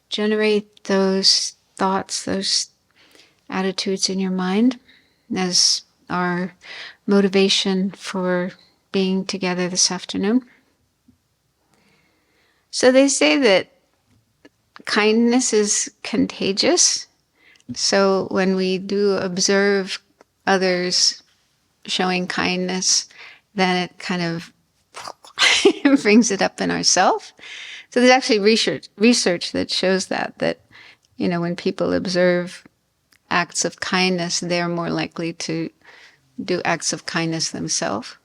generate those thoughts, those attitudes in your mind as our motivation for being together this afternoon. So they say that kindness is contagious. So when we do observe others showing kindness, then it kind of brings it up in ourselves. So there's actually research that shows that, when people observe acts of kindness, they're more likely to do acts of kindness themselves.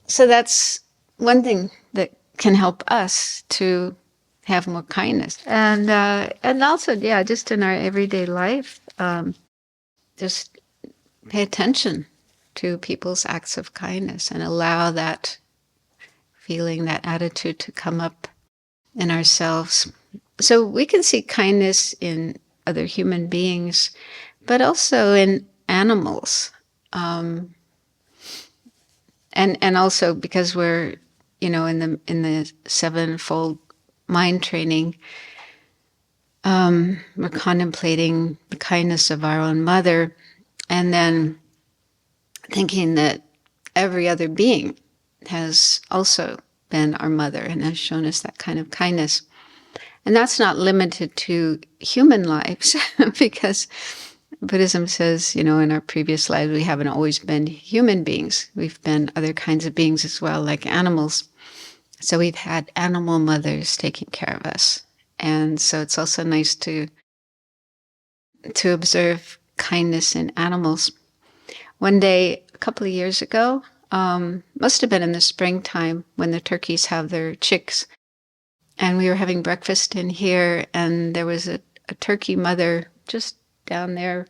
So that's one thing that can help us to have more kindness. And also, just in our everyday life, just pay attention to people's acts of kindness and allow that feeling, that attitude to come up in ourselves. So we can see kindness in other human beings, but also in animals. And also because we're, in the sevenfold mind training, we're contemplating the kindness of our own mother, and then thinking that every other being has also been our mother and has shown us that kind of kindness. And that's not limited to human lives, because Buddhism says, in our previous lives, we haven't always been human beings. We've been other kinds of beings as well, like animals. So we've had animal mothers taking care of us. And so it's also nice to observe kindness in animals. One day, a couple of years ago, must have been in the springtime when the turkeys have their chicks, and we were having breakfast in here, and there was a turkey mother just down there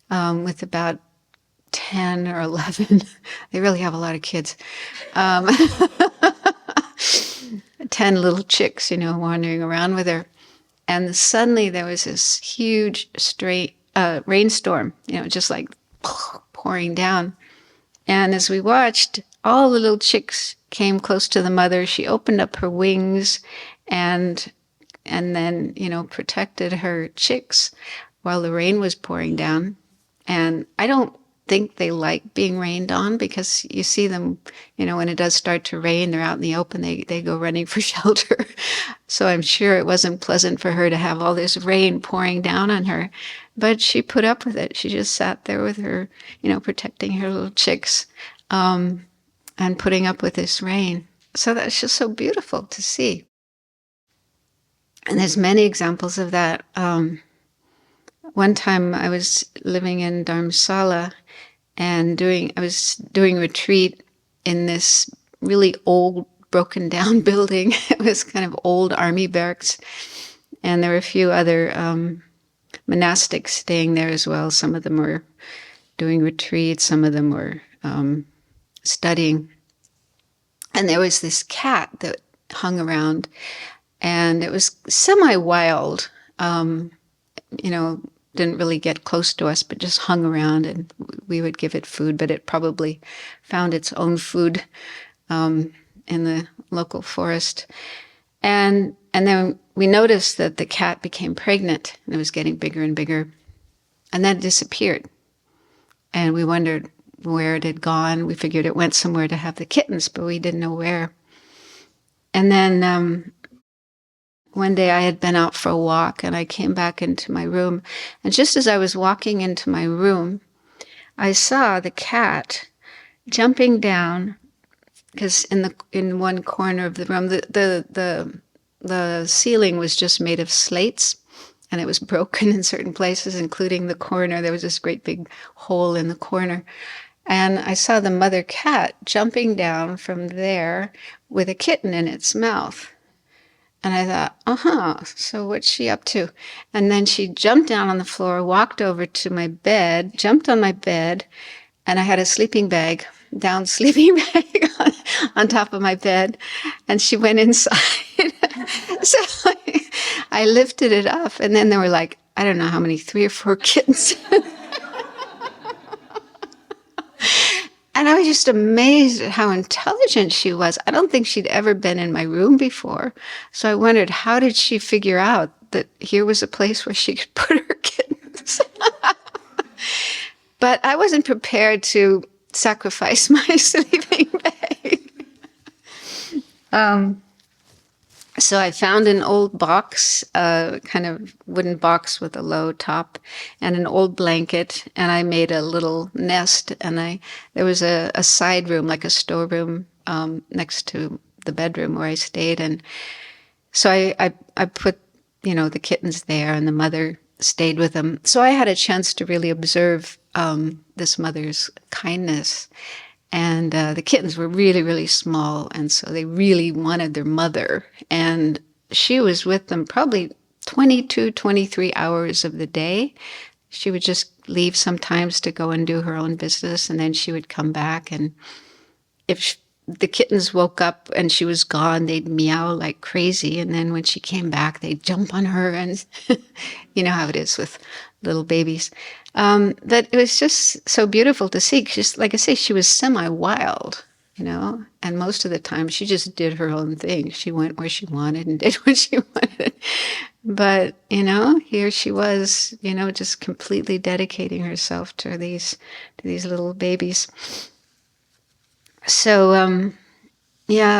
with about 10 or 11. They really have a lot of kids. 10 little chicks, wandering around with her. And suddenly there was this huge rainstorm, just like pouring down. And as we watched, all the little chicks came close to the mother. She opened up her wings and then, protected her chicks while the rain was pouring down. And I don't think they like being rained on, because you see them, when it does start to rain, they're out in the open, they go running for shelter. So I'm sure it wasn't pleasant for her to have all this rain pouring down on her. But she put up with it. She just sat there with her, protecting her little chicks, and putting up with this rain. So that's just so beautiful to see. And there's many examples of that. One time I was living in Dharamsala, and I was doing retreat in this really old, broken down building. It was kind of old army barracks. And there were a few other monastics staying there as well. Some of them were doing retreats, some of them were studying. And there was this cat that hung around, and it was semi-wild, didn't really get close to us, but just hung around, and we would give it food, but it probably found its own food in the local forest. And then we noticed that the cat became pregnant, and it was getting bigger and bigger, and then it disappeared. And we wondered where it had gone. We figured it went somewhere to have the kittens, but we didn't know where. And then one day I had been out for a walk, and I came back into my room. And just as I was walking into my room, I saw the cat jumping down, because in one corner of the room, the ceiling was just made of slates, and it was broken in certain places, including the corner. There was this great big hole in the corner. And I saw the mother cat jumping down from there with a kitten in its mouth. And I thought, so what's she up to? And then she jumped down on the floor, walked over to my bed, jumped on my bed, and I had a sleeping bag on top of my bed, and she went inside. So I lifted it up, and then there were like, I don't know how many, 3 or 4 kittens. And I was just amazed at how intelligent she was. I don't think she'd ever been in my room before. So I wondered, how did she figure out that here was a place where she could put her kittens? But I wasn't prepared to sacrifice my sleeping bag. So I found an old box, kind of wooden box with a low top, and an old blanket, and I made a little nest. And there was a side room, like a storeroom, next to the bedroom where I stayed. And so I put, the kittens there, and the mother stayed with them. So I had a chance to really observe this mother's kindness. And the kittens were really, really small, and so they really wanted their mother. And she was with them probably 22, 23 hours of the day. She would just leave sometimes to go and do her own business, and then she would come back. And if the kittens woke up and she was gone, they'd meow like crazy. And then when she came back, they'd jump on her, and you know how it is with little babies. But it was just so beautiful to see. Just like I say, she was semi-wild, and most of the time she just did her own thing. She went where she wanted and did what she wanted. But, here she was, just completely dedicating herself to these little babies. So,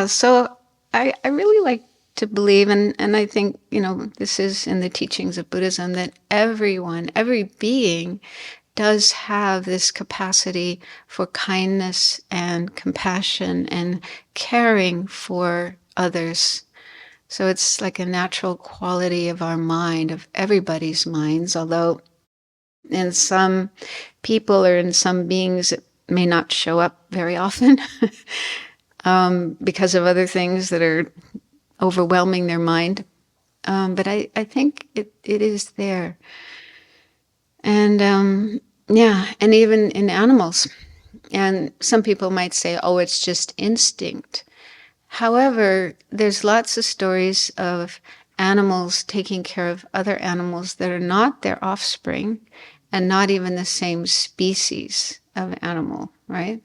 so I really like to believe, and I think, this is in the teachings of Buddhism, that every being does have this capacity for kindness and compassion and caring for others. So it's like a natural quality of our mind, of everybody's minds, although in some people or in some beings it may not show up very often because of other things that are overwhelming their mind. But I think it is there. And and even in animals. And some people might say, oh, it's just instinct. However, there's lots of stories of animals taking care of other animals that are not their offspring and not even the same species of animal, right?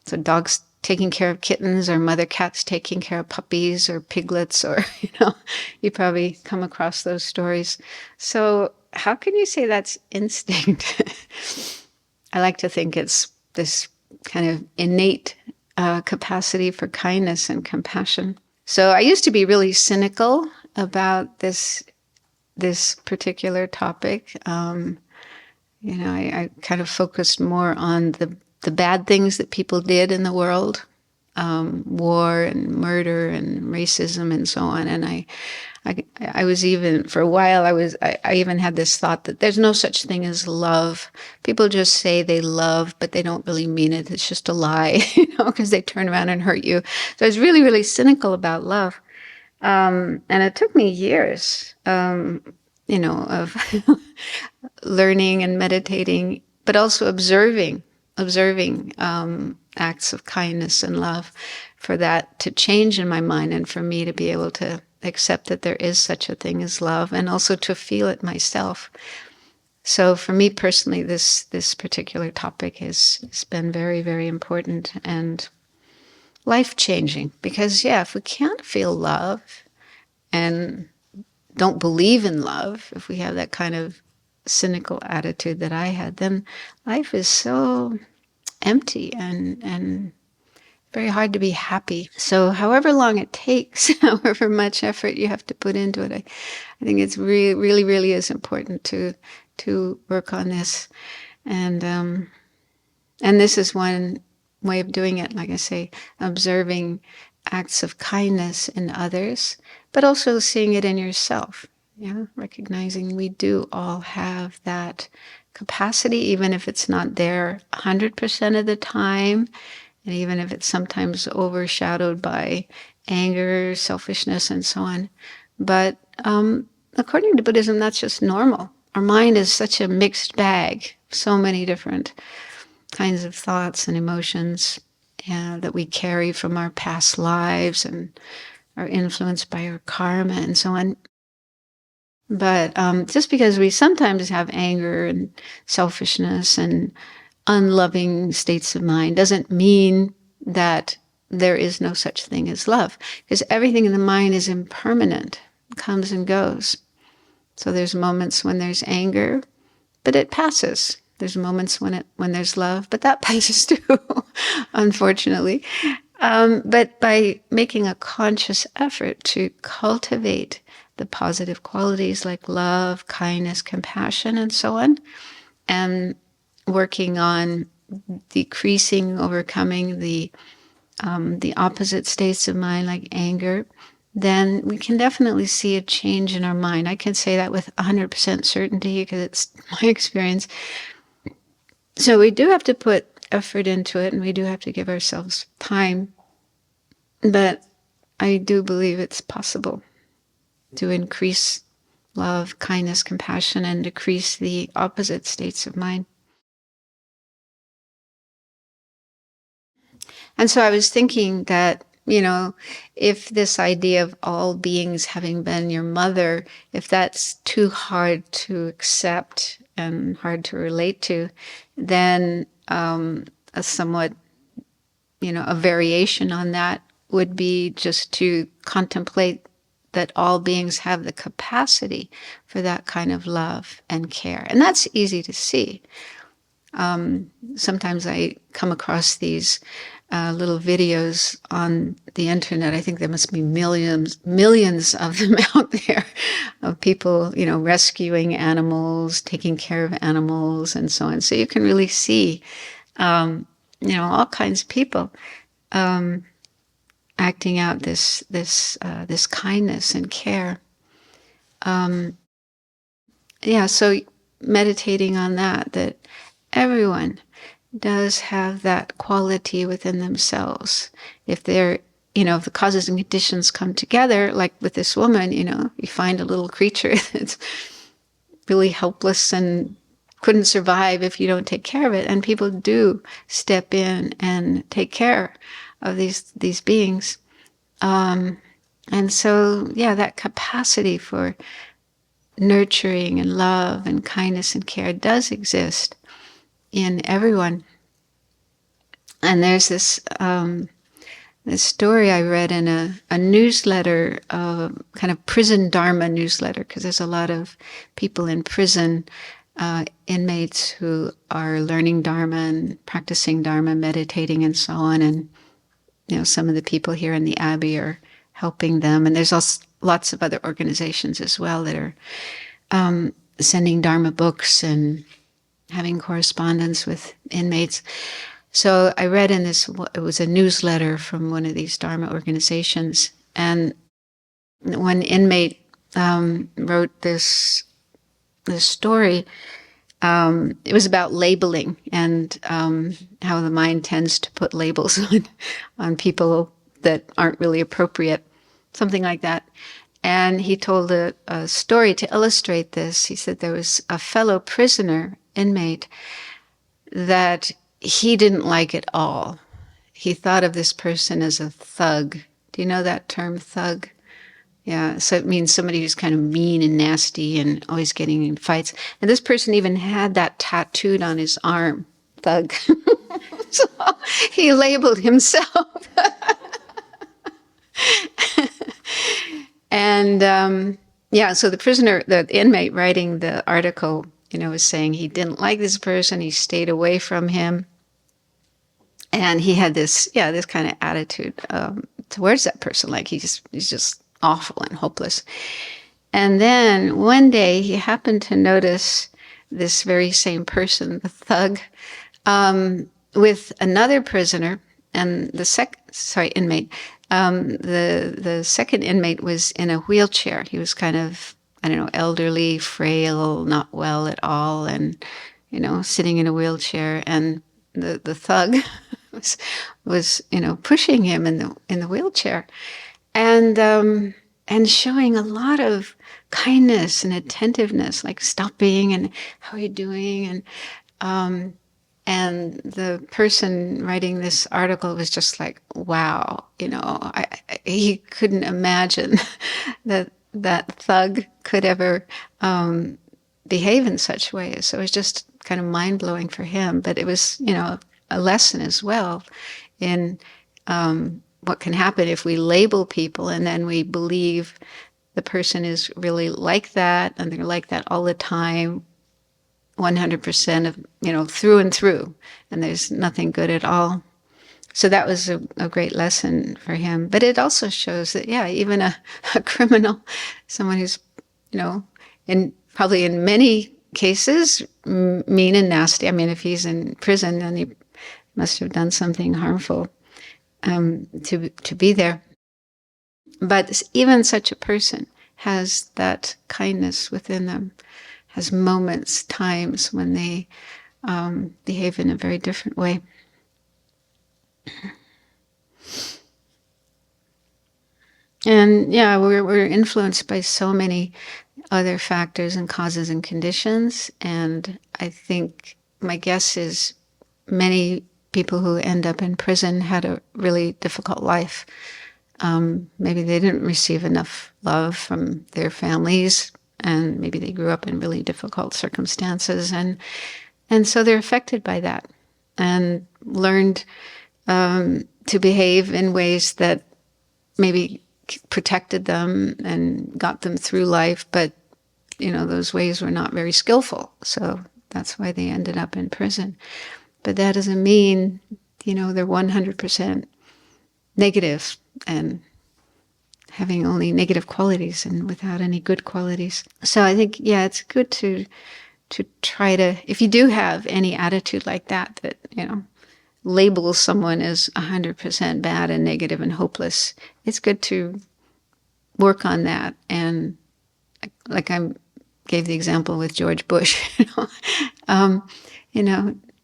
So dogs taking care of kittens, or mother cats taking care of puppies or piglets, or, you probably come across those stories. So how can you say that's instinct? I like to think it's this kind of innate capacity for kindness and compassion. So I used to be really cynical about this particular topic. I kind of focused more on the bad things that people did in the world, war and murder and racism and so on. And I was even, for a while, I even had this thought that there's no such thing as love. People just say they love, but they don't really mean it. It's just a lie, because they turn around and hurt you. So I was really, really cynical about love. And it took me years, of learning and meditating, but also observing acts of kindness and love, for that to change in my mind and for me to be able to accept that there is such a thing as love, and also to feel it myself. So for me personally, this particular topic has been very, very important and life-changing, because if we can't feel love and don't believe in love, if we have that kind of cynical attitude that I had, then life is so empty and very hard to be happy. So however long it takes, however much effort you have to put into it, I think it's really, really, really is important to work on this. And this is one way of doing it, like I say, observing acts of kindness in others, but also seeing it in yourself. Recognizing we do all have that capacity, even if it's not there 100% of the time, and even if it's sometimes overshadowed by anger, selfishness, and so on. But according to Buddhism, that's just normal. Our mind is such a mixed bag, so many different kinds of thoughts and emotions that we carry from our past lives and are influenced by our karma and so on. But just because we sometimes have anger and selfishness and unloving states of mind doesn't mean that there is no such thing as love, because everything in the mind is impermanent, comes and goes. So there's moments when there's anger, but it passes. There's moments when there's love, but that passes too, unfortunately. But by making a conscious effort to cultivate the positive qualities like love, kindness, compassion, and so on, and working on decreasing, overcoming the opposite states of mind like anger, then we can definitely see a change in our mind. I can say that with 100% certainty because it's my experience. So we do have to put effort into it, and we do have to give ourselves time. But I do believe it's possible to increase love, kindness, compassion, and decrease the opposite states of mind. And so I was thinking that, if this idea of all beings having been your mother, if that's too hard to accept and hard to relate to, then a somewhat, a variation on that would be just to contemplate that all beings have the capacity for that kind of love and care. And that's easy to see. Sometimes I come across these little videos on the internet. I think there must be millions of them out there of people, rescuing animals, taking care of animals, and so on. So you can really see, all kinds of people acting out this kindness and care. So meditating on that everyone does have that quality within themselves. If they're, if the causes and conditions come together, like with this woman, you find a little creature that's really helpless and couldn't survive if you don't take care of it. And people do step in and take care of these beings. And so, that capacity for nurturing and love and kindness and care does exist in everyone. And there's this story I read in a newsletter, kind of prison Dharma newsletter, because there's a lot of people in prison, inmates who are learning Dharma and practicing Dharma, meditating and so on. And, some of the people here in the Abbey are helping them. And there's also lots of other organizations as well that are sending Dharma books and having correspondence with inmates. So I read in this, it was a newsletter from one of these Dharma organizations, and one inmate wrote this story. It was about labeling and how the mind tends to put labels on people that aren't really appropriate, something like that. And he told a story to illustrate this. He said there was a fellow prisoner, inmate, that he didn't like at all. He thought of this person as a thug. Do you know that term, thug? Yeah, so it means somebody who's kind of mean and nasty and always getting in fights. And this person even had that tattooed on his arm, thug. So he labeled himself. And so the prisoner, the inmate writing the article, was saying he didn't like this person. He stayed away from him. And he had this kind of attitude towards that person, like he's just awful and hopeless. And then one day he happened to notice this very same person, the thug, with another prisoner, and inmate. The second inmate was in a wheelchair. He was kind of, elderly, frail, not well at all, and, sitting in a wheelchair. And the thug was pushing him in the wheelchair, and showing a lot of kindness and attentiveness, like stopping and how are you doing, and the person writing this article was just like, wow, he couldn't imagine that thug could ever behave in such ways. So it was just kind of mind-blowing for him. But it was, a lesson as well in what can happen if we label people and then we believe the person is really like that and they're like that all the time, 100% of, through and through, and there's nothing good at all. So that was a great lesson for him. But it also shows that, even a criminal, someone who's, probably in many cases, mean and nasty. I mean, if he's in prison, then he must have done something harmful to be there. But even such a person has that kindness within them, has moments, times when they behave in a very different way. And we're influenced by so many other factors and causes and conditions. And I think my guess is many people who end up in prison had a really difficult life. Maybe they didn't receive enough love from their families, and maybe they grew up in really difficult circumstances, and so they're affected by that, and learned to behave in ways that maybe protected them and got them through life, but those ways were not very skillful, so that's why they ended up in prison. But that doesn't mean they're 100% negative and having only negative qualities and without any good qualities. So I think, it's good to try to, if you do have any attitude like that labels someone as 100% bad and negative and hopeless, it's good to work on that. And like I gave the example with George Bush,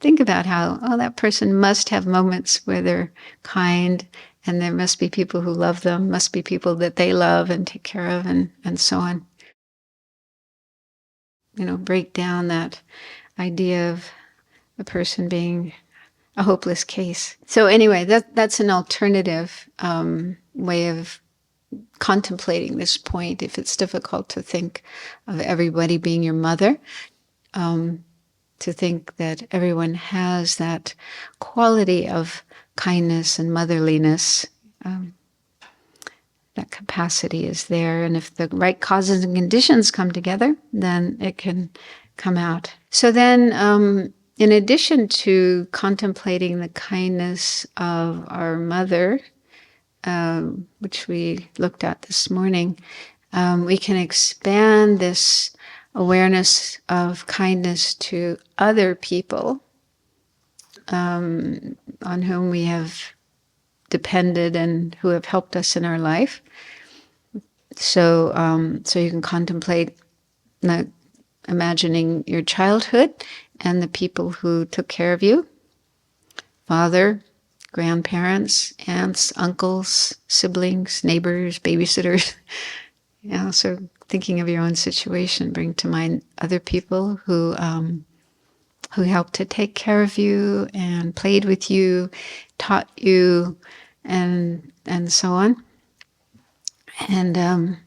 think about how, that person must have moments where they're kind, and there must be people who love them, must be people that they love and take care of, and so on. Break down that idea of a person being a hopeless case. So anyway, that's an alternative way of contemplating this point. If it's difficult to think of everybody being your mother, to think that everyone has that quality of kindness and motherliness, that capacity is there. And if the right causes and conditions come together, then it can come out. So then, in addition to contemplating the kindness of our mother, which we looked at this morning, we can expand this awareness of kindness to other people on whom we have depended and who have helped us in our life. So, so you can contemplate imagining your childhood and the people who took care of you: father, grandparents, aunts, uncles, siblings, neighbors, babysitters. So thinking of your own situation, bring to mind other people who helped to take care of you and played with you, taught you, and so on. And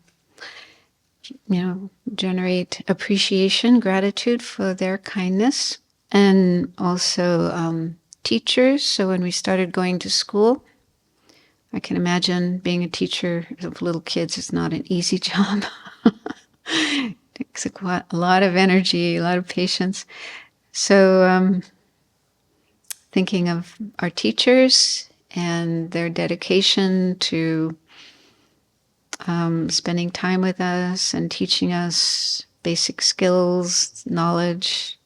generate appreciation, gratitude for their kindness. And also teachers. So when we started going to school, I can imagine being a teacher of little kids is not an easy job. It takes a lot of energy, a lot of patience. So thinking of our teachers and their dedication to spending time with us and teaching us basic skills, knowledge,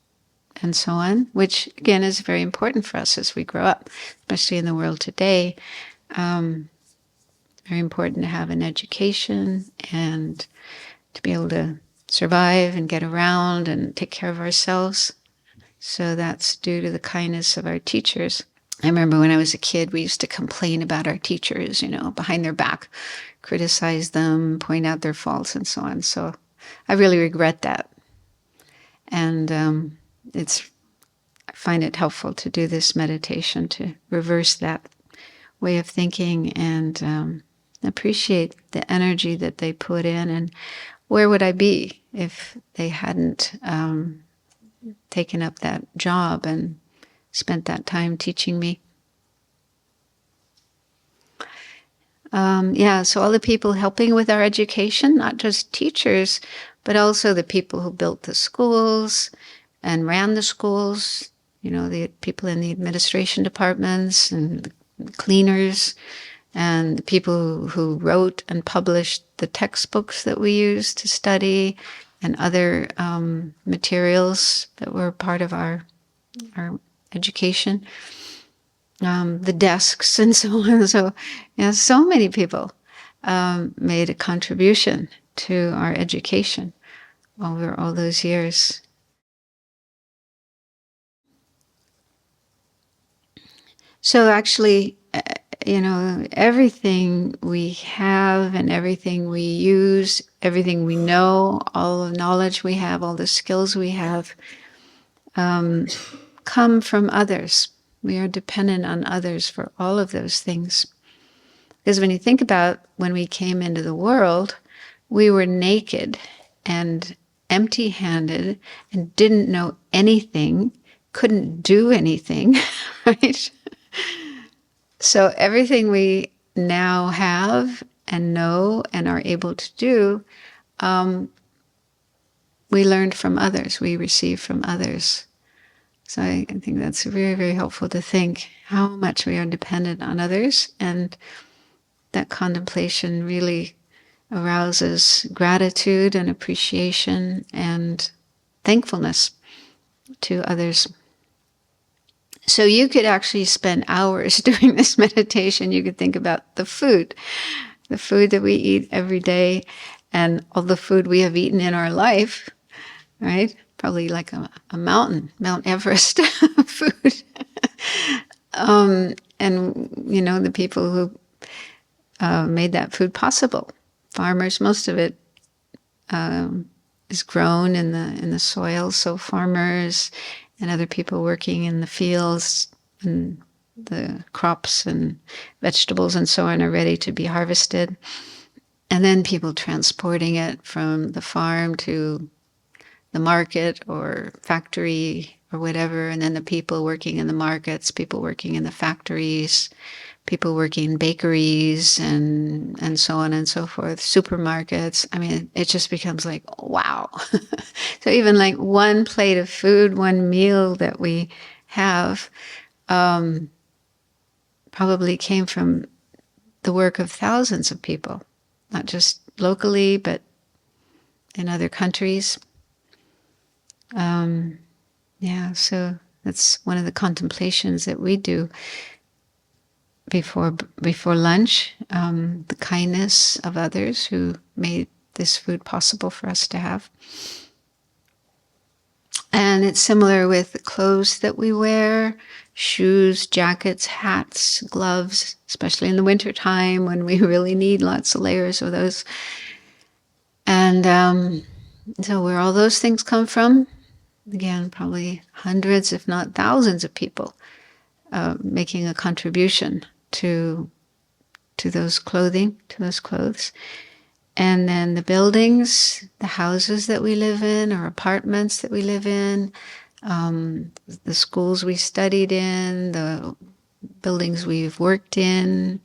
and so on, which again is very important for us as we grow up, especially in the world today. Very important to have an education and to be able to survive and get around and take care of ourselves. So that's due to the kindness of our teachers. I remember when I was a kid, we used to complain about our teachers, behind their back, criticize them, point out their faults, and so on. So I really regret that. And I find it helpful to do this meditation to reverse that way of thinking and appreciate the energy that they put in. And where would I be if they hadn't taken up that job and spent that time teaching me. So all the people helping with our education, not just teachers, but also the people who built the schools and ran the schools, the people in the administration departments and the cleaners, and the people who wrote and published the textbooks that we use to study and other materials that were part of our education. The desks and so on. So, so many people made a contribution to our education over all those years. So actually, everything we have and everything we use, everything we know, all the knowledge we have, all the skills we have, come from others. We are dependent on others for all of those things. Because when you think about when we came into the world, we were naked and empty-handed and didn't know anything, couldn't do anything, right? So everything we now have and know and are able to do, we learned from others, we received from others. So I think that's very, very helpful to think how much we are dependent on others, and that contemplation really arouses gratitude and appreciation and thankfulness to others. So you could actually spend hours doing this meditation. You could think about the food that we eat every day, and all the food we have eaten in our life, right? Probably like a mountain, Mount Everest food. And, the people who made that food possible. Farmers, most of it is grown in the soil. So farmers and other people working in the fields and the crops and vegetables and so on are ready to be harvested. And then people transporting it from the farm to the market or factory or whatever. And then the people working in the markets, people working in the factories, people working in bakeries and so on and so forth, supermarkets. I mean, it just becomes like, wow. So even like one plate of food, one meal that we have probably came from the work of thousands of people, not just locally, but in other countries. So that's one of the contemplations that we do before lunch, the kindness of others who made this food possible for us to have. And it's similar with the clothes that we wear, shoes, jackets, hats, gloves, especially in the wintertime when we really need lots of layers of those. And so where all those things come from, again, probably hundreds, if not thousands of people making a contribution to those clothes. And then the buildings, the houses that we live in, or apartments that we live in, the schools we studied in, the buildings we've worked in.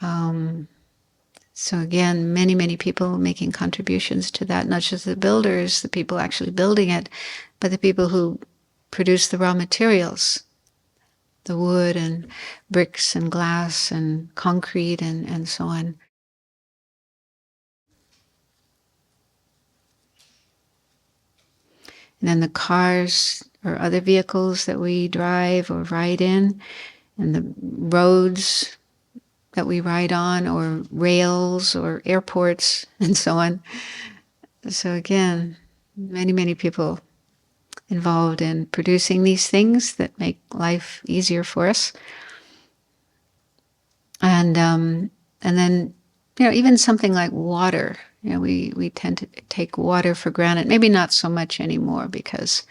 So again, many, many people making contributions to that, not just the builders, the people actually building it, but the people who produce the raw materials, the wood and bricks and glass and concrete and so on. And then the cars or other vehicles that we drive or ride in, and the roads that we ride on, or rails or airports and so on. So again, many, many people involved in producing these things that make life easier for us. And then, even something like water. We tend to take water for granted. Maybe not so much anymore because,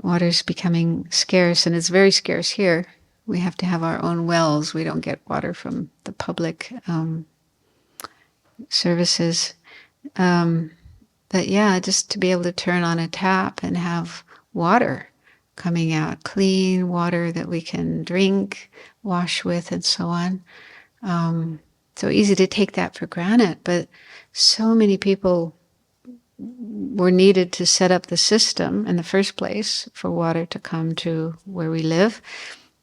water's becoming scarce, and it's very scarce here. We have to have our own wells. We don't get water from the public services. But yeah, just to be able to turn on a tap and have water coming out, clean water that we can drink, wash with, and so on. So easy to take that for granted, but so many people were needed to set up the system in the first place for water to come to where we live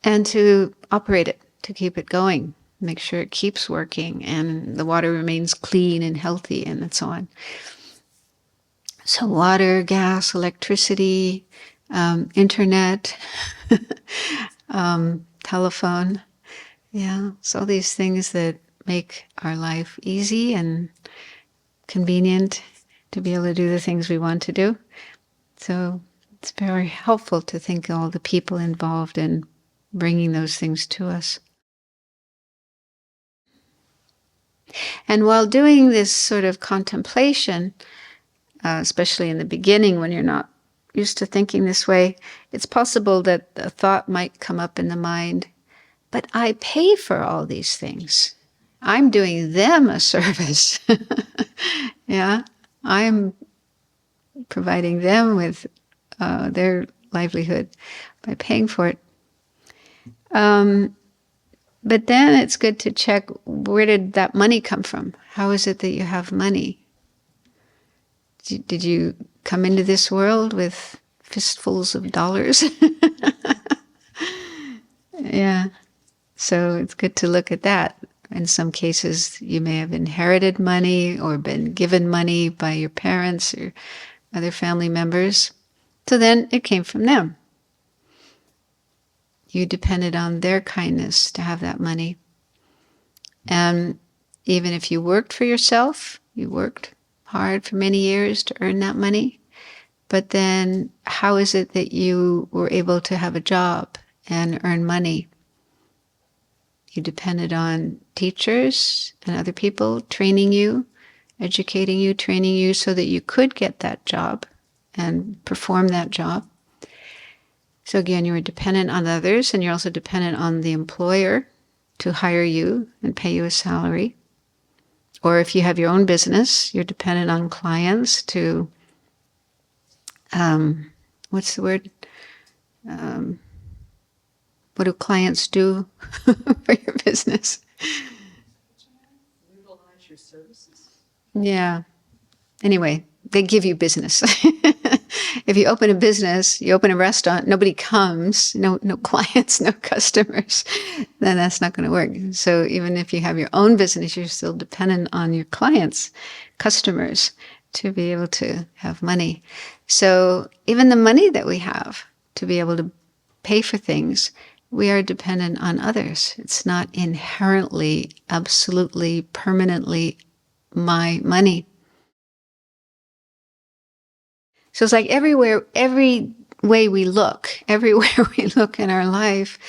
and to operate it, to keep it going, make sure it keeps working and the water remains clean and healthy and so on. So water, gas, electricity, internet, telephone. Yeah, so these things that make our life easy and convenient to be able to do the things we want to do. So it's very helpful to think of all the people involved in bringing those things to us. And while doing this sort of contemplation, especially in the beginning when you're not used to thinking this way, it's possible that a thought might come up in the mind, but I pay for all these things. I'm doing them a service. Yeah, I'm providing them with their livelihood by paying for it. But then it's good to check, where did that money come from? How is it that you have money? Did you come into this world with fistfuls of dollars? Yeah. So it's good to look at that. In some cases, you may have inherited money or been given money by your parents or other family members. So then it came from them. You depended on their kindness to have that money. And even if you worked for yourself, you worked hard for many years to earn that money. But then how is it that you were able to have a job and earn money? You depended on teachers and other people training you, educating you, training you so that you could get that job and perform that job. So again, you were dependent on others, and you're also dependent on the employer to hire you and pay you a salary. Or if you have your own business, you're dependent on clients to, what's the word? What do clients do for your business? Utilize your services. Yeah. Anyway, they give you business. If you open a business, you open a restaurant, nobody comes, no clients, no customers, then that's not going to work. So even if you have your own business, you're still dependent on your clients, customers, to be able to have money. So even the money that we have to be able to pay for things, we are dependent on others. It's not inherently, absolutely, permanently my money. So it's like every way we look, everywhere we look in our life,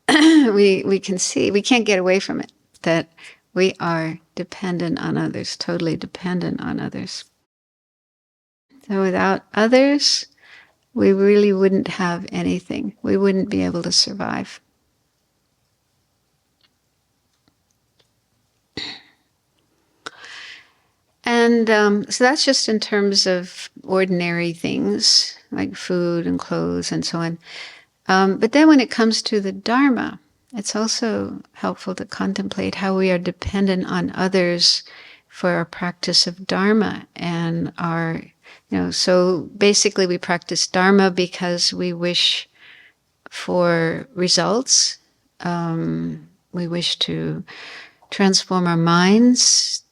we can see, we can't get away from it, that we are dependent on others, totally dependent on others. So without others, we really wouldn't have anything. We wouldn't be able to survive. And so that's just in terms of ordinary things like food and clothes and so on. But then when it comes to the Dharma, it's also helpful to contemplate how we are dependent on others for our practice of Dharma and our, so basically we practice Dharma because we wish for results. We wish to transform our minds,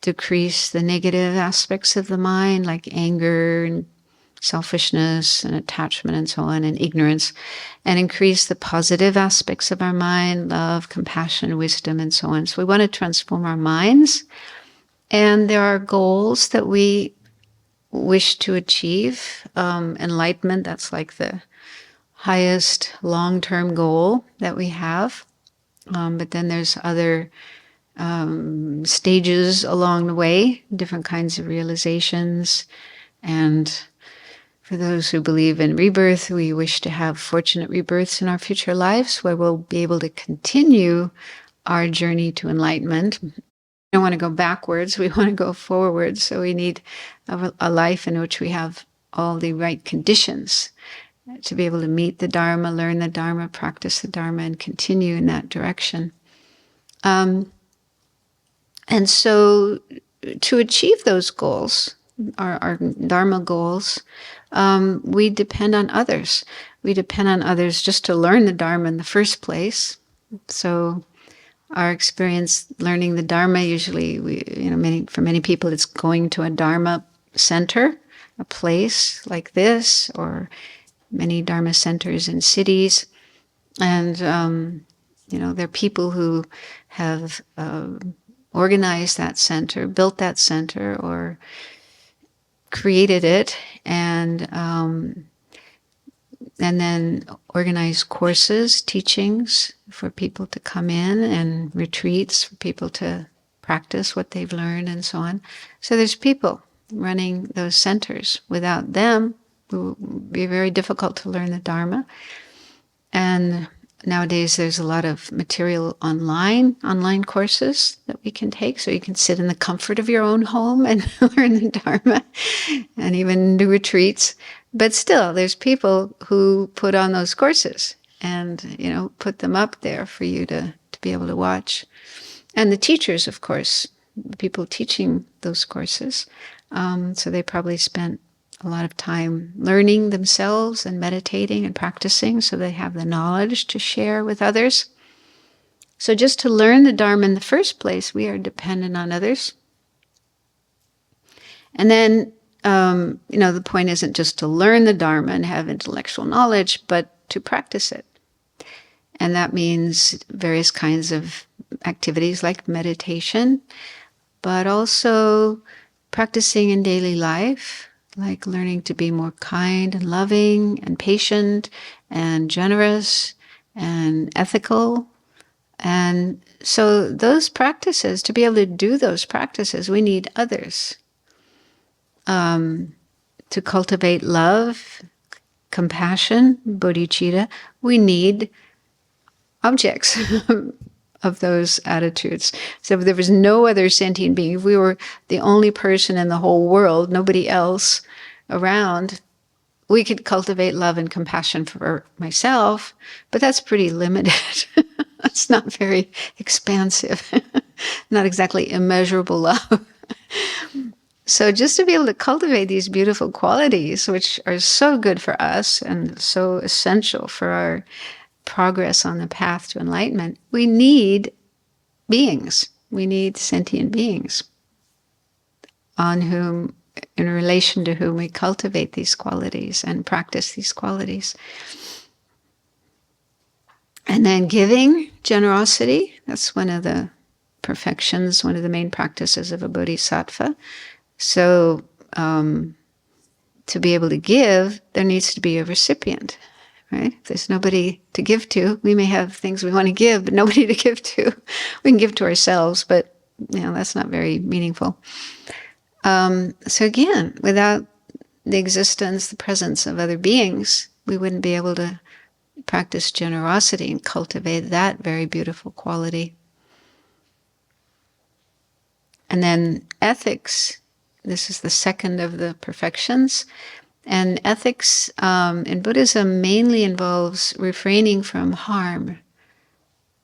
decrease the negative aspects of the mind, like anger and selfishness and attachment and so on, and ignorance, and increase the positive aspects of our mind, love, compassion, wisdom, and so on. So we want to transform our minds. And there are goals that we wish to achieve. Enlightenment, that's like the highest long-term goal that we have. But then there's other stages along the way, different kinds of realizations. And for those who believe in rebirth, we wish to have fortunate rebirths in our future lives where we'll be able to continue our journey to enlightenment don't want to go backwards. We want to go forwards. So we need a life in which we have all the right conditions to be able to meet the Dharma, learn the Dharma, practice the Dharma, and continue in that direction. And so to achieve those goals, our Dharma goals, we depend on others. We depend on others just to learn the Dharma in the first place. So our experience learning the Dharma, usually, for many people, it's going to a Dharma center, a place like this, or many Dharma centers in cities. And, there are people who have organized that center, built that center, or created it, and then organize courses, teachings for people to come in, and retreats for people to practice what they've learned, and so on. So there's people running those centers. Without them, it would be very difficult to learn the Dharma. And nowadays there's a lot of material online courses that we can take. So you can sit in the comfort of your own home and learn the Dharma, and even do retreats. But still, there's people who put on those courses and, put them up there for you to be able to watch. And the teachers, of course, people teaching those courses. So they probably spent a lot of time learning themselves and meditating and practicing, so they have the knowledge to share with others. So just to learn the Dharma in the first place, we are dependent on others. And then, the point isn't just to learn the Dharma and have intellectual knowledge, but to practice it. And that means various kinds of activities like meditation, but also practicing in daily life, like learning to be more kind and loving and patient and generous and ethical. And so those practices, to be able to do those practices, we need others. To cultivate love, compassion, bodhicitta, we need objects of those attitudes. So if there was no other sentient being, if we were the only person in the whole world, nobody else around, we could cultivate love and compassion for myself, but that's pretty limited. That's not very expansive, not exactly immeasurable love. So just to be able to cultivate these beautiful qualities, which are so good for us and so essential for our progress on the path to enlightenment, we need beings. We need sentient beings in relation to whom we cultivate these qualities and practice these qualities. And then giving, generosity, that's one of the perfections, one of the main practices of a bodhisattva. So to be able to give, there needs to be a recipient, right? If there's nobody to give to, we may have things we want to give, but nobody to give to. We can give to ourselves, but that's not very meaningful. So again, without the existence, the presence of other beings, we wouldn't be able to practice generosity and cultivate that very beautiful quality. And then ethics. This is the second of the perfections. And ethics in Buddhism mainly involves refraining from harm,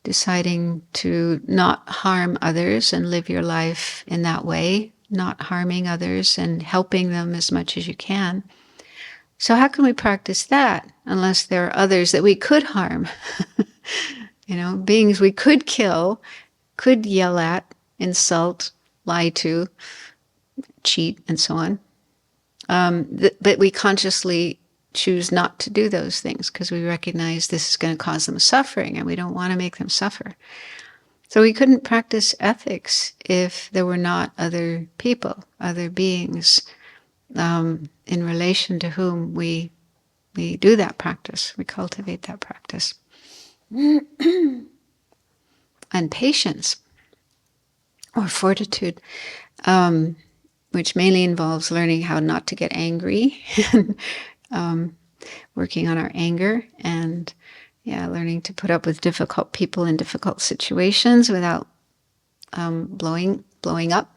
deciding to not harm others and live your life in that way, not harming others and helping them as much as you can. So how can we practice that unless there are others that we could harm? Beings we could kill, could yell at, insult, lie to, cheat, and so on. But we consciously choose not to do those things because we recognize this is going to cause them suffering and we don't want to make them suffer. So we couldn't practice ethics if there were not other people, other beings in relation to whom we do that practice, we cultivate that practice. And patience or fortitude, which mainly involves learning how not to get angry, working on our anger, and learning to put up with difficult people in difficult situations without blowing blowing up.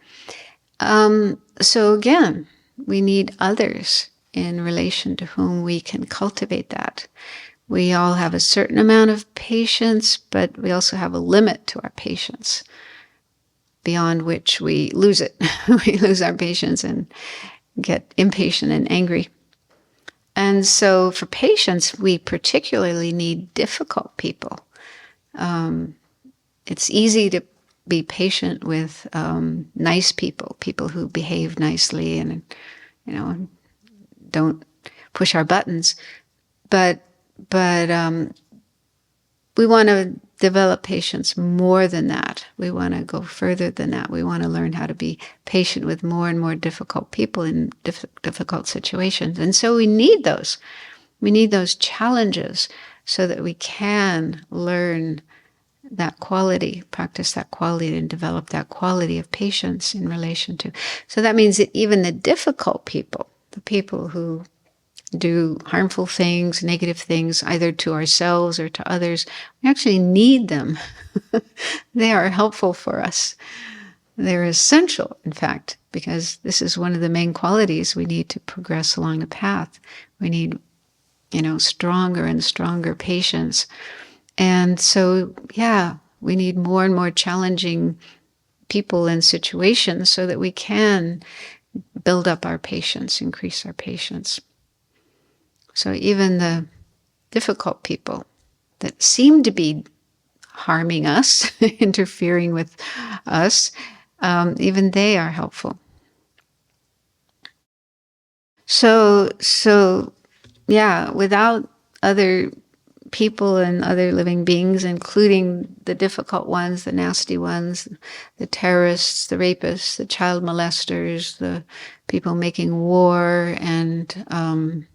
So again, we need others in relation to whom we can cultivate that. We all have a certain amount of patience, but we also have a limit to our patience, beyond which we lose it. We lose our patience and get impatient and angry. And so for patience, we particularly need difficult people. It's easy to be patient with nice people, people who behave nicely and, don't push our buttons. But we want to develop patience more than that. We want to go further than that. We want to learn how to be patient with more and more difficult people in difficult situations. And so we need those. We need those challenges so that we can learn that quality, practice that quality, and develop that quality of patience in relation to. So that means that even the difficult people, the people who do harmful things, negative things, either to ourselves or to others, we actually need them. They are helpful for us. They're essential, in fact, because this is one of the main qualities we need to progress along the path. We need, stronger and stronger patience. And so, we need more and more challenging people and situations so that we can build up our patience, increase our patience. So even the difficult people that seem to be harming us, interfering with us, even they are helpful. So without other people and other living beings, including the difficult ones, the nasty ones, the terrorists, the rapists, the child molesters, the people making war and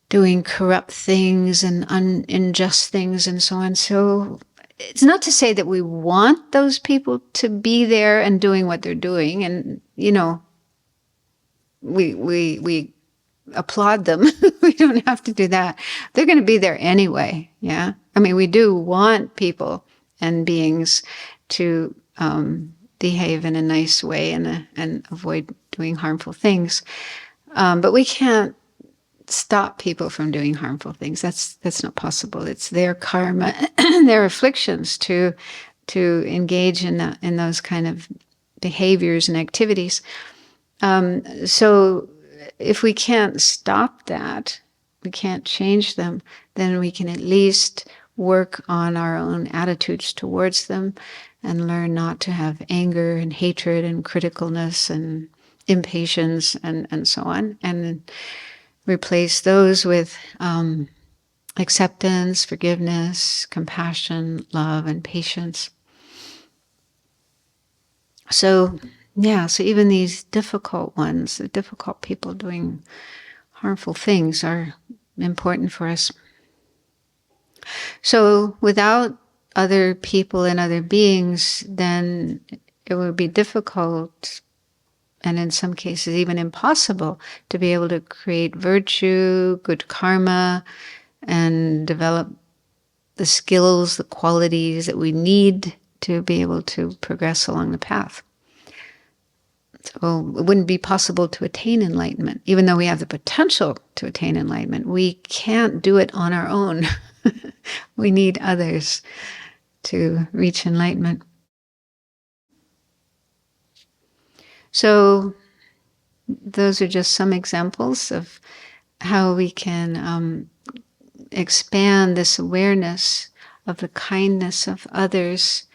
doing corrupt things and unjust things and so on. So it's not to say that we want those people to be there and doing what they're doing. And, we applaud them. We don't have to do that. They're going to be there anyway. Yeah. I mean, we do want people and beings to behave in a nice way and avoid doing harmful things. But we can't stop people from doing harmful things. That's not possible. It's their karma, their afflictions to engage in those kind of behaviors and activities. So if we can't stop that, we can't change them, then we can at least work on our own attitudes towards them and learn not to have anger and hatred and criticalness and impatience and so on, and replace those with acceptance, forgiveness, compassion, love, and patience. So even these difficult ones, the difficult people doing harmful things are important for us. So without other people and other beings, then it would be difficult, and in some cases even impossible, to be able to create virtue, good karma, and develop the skills, the qualities that we need to be able to progress along the path. So it wouldn't be possible to attain enlightenment. Even though we have the potential to attain enlightenment, we can't do it on our own. We need others to reach enlightenment. So those are just some examples of how we can expand this awareness of the kindness of others.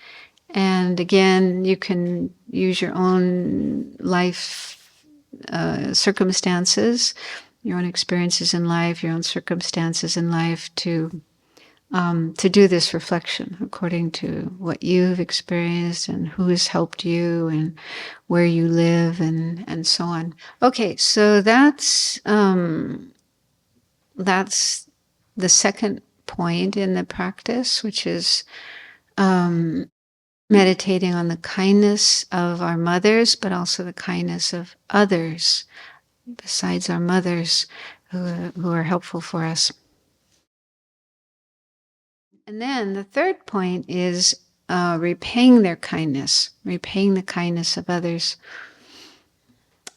And again, you can use your own life circumstances, your own experiences in life, your own circumstances in life to do this reflection according to what you've experienced and who has helped you and where you live and so on. Okay, so that's the second point in the practice, which is meditating on the kindness of our mothers, but also the kindness of others besides our mothers who are helpful for us. And then the third point is repaying their kindness, repaying the kindness of others.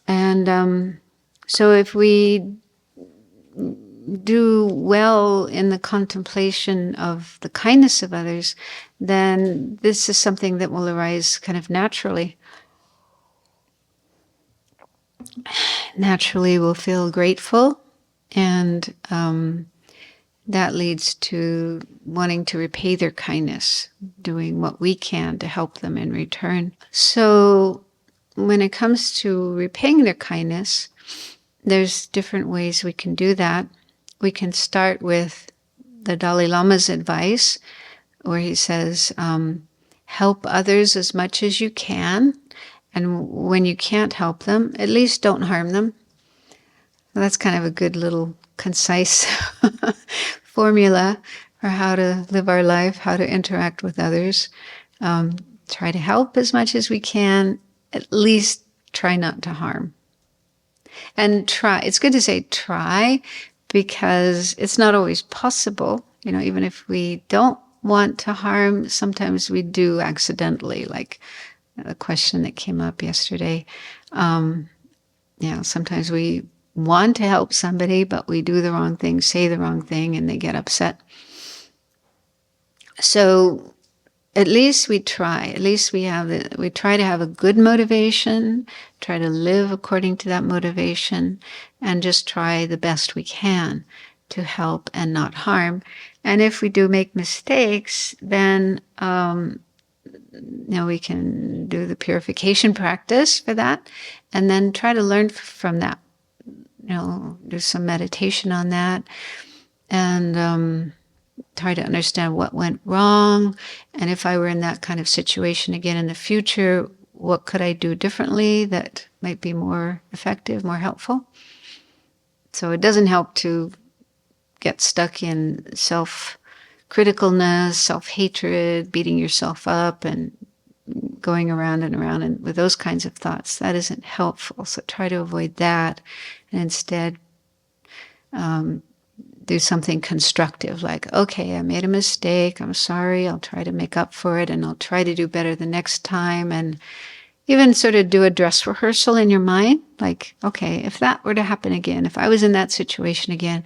And so if we do well in the contemplation of the kindness of others, then this is something that will arise kind of naturally. Naturally, we'll feel grateful, and that leads to wanting to repay their kindness, doing what we can to help them in return. So when it comes to repaying their kindness, there's different ways we can do that. We can start with the Dalai Lama's advice, where he says, help others as much as you can. And when you can't help them, at least don't harm them. Well, that's kind of a good little concise formula for how to live our life, how to interact with others. Try to help as much as we can, at least try not to harm. And try, it's good to say try, because it's not always possible. Even if we don't want to harm, sometimes we do accidentally, like a question that came up yesterday. Sometimes we want to help somebody, but we do the wrong thing, say the wrong thing, and they get upset. So at least we try. At least we try to have a good motivation, try to live according to that motivation, and just try the best we can to help and not harm. And if we do make mistakes, then we can do the purification practice for that, and then try to learn from that. Do some meditation on that, and try to understand what went wrong. And if I were in that kind of situation again in the future, what could I do differently that might be more effective, more helpful? So it doesn't help to get stuck in self-criticalness, self-hatred, beating yourself up, and going around and with those kinds of thoughts. That isn't helpful. So try to avoid that, and instead do something constructive, like, okay, I made a mistake, I'm sorry, I'll try to make up for it, and I'll try to do better the next time. And even sort of do a dress rehearsal in your mind, like, okay, if that were to happen again, if I was in that situation again,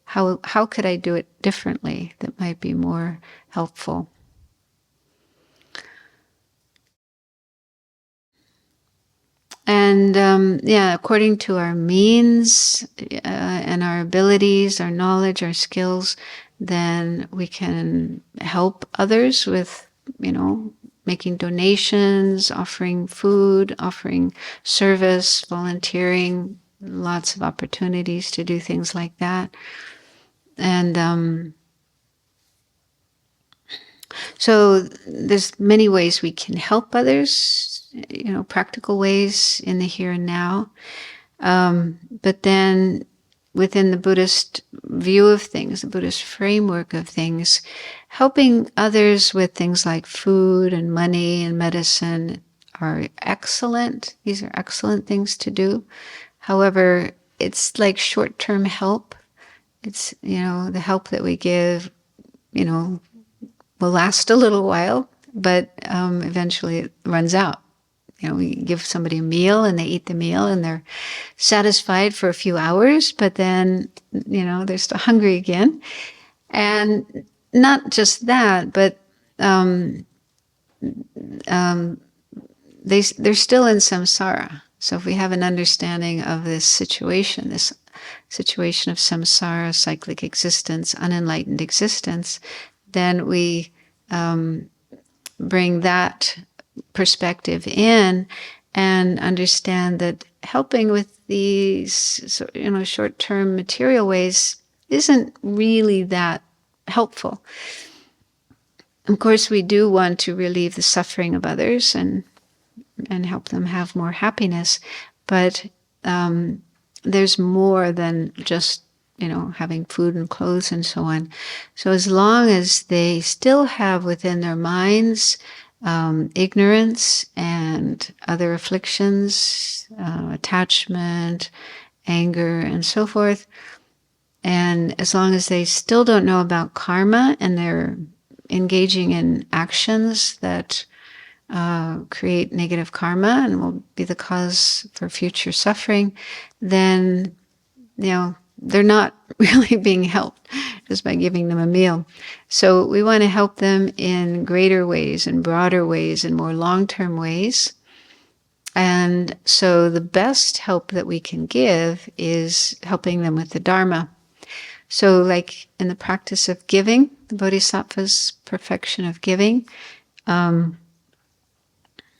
how could I do it differently that might be more helpful? And according to our means and our abilities, our knowledge, our skills, then we can help others with, making donations, offering food, offering service, volunteering, lots of opportunities to do things like that. And so there's many ways we can help others, practical ways in the here and now. But then within the Buddhist view of things, the Buddhist framework of things, helping others with things like food and money and medicine are excellent. These are excellent things to do. However, it's like short-term help. It's, the help that we give, will last a little while, but eventually it runs out. We give somebody a meal and they eat the meal and they're satisfied for a few hours, but then, they're still hungry again. And not just that, but they're still in samsara. So if we have an understanding of this situation of samsara, cyclic existence, unenlightened existence, then we bring that perspective in and understand that helping with these, short-term material ways isn't really that helpful. Of course, we do want to relieve the suffering of others and help them have more happiness, but there's more than just having food and clothes and so on. So as long as they still have within their minds ignorance and other afflictions, attachment, anger, and so forth, and as long as they still don't know about karma and they're engaging in actions that create negative karma and will be the cause for future suffering, then, they're not really being helped just by giving them a meal. So we want to help them in greater ways and broader ways and more long-term ways. And so the best help that we can give is helping them with the Dharma. So like in the practice of giving, the Bodhisattva's perfection of giving, there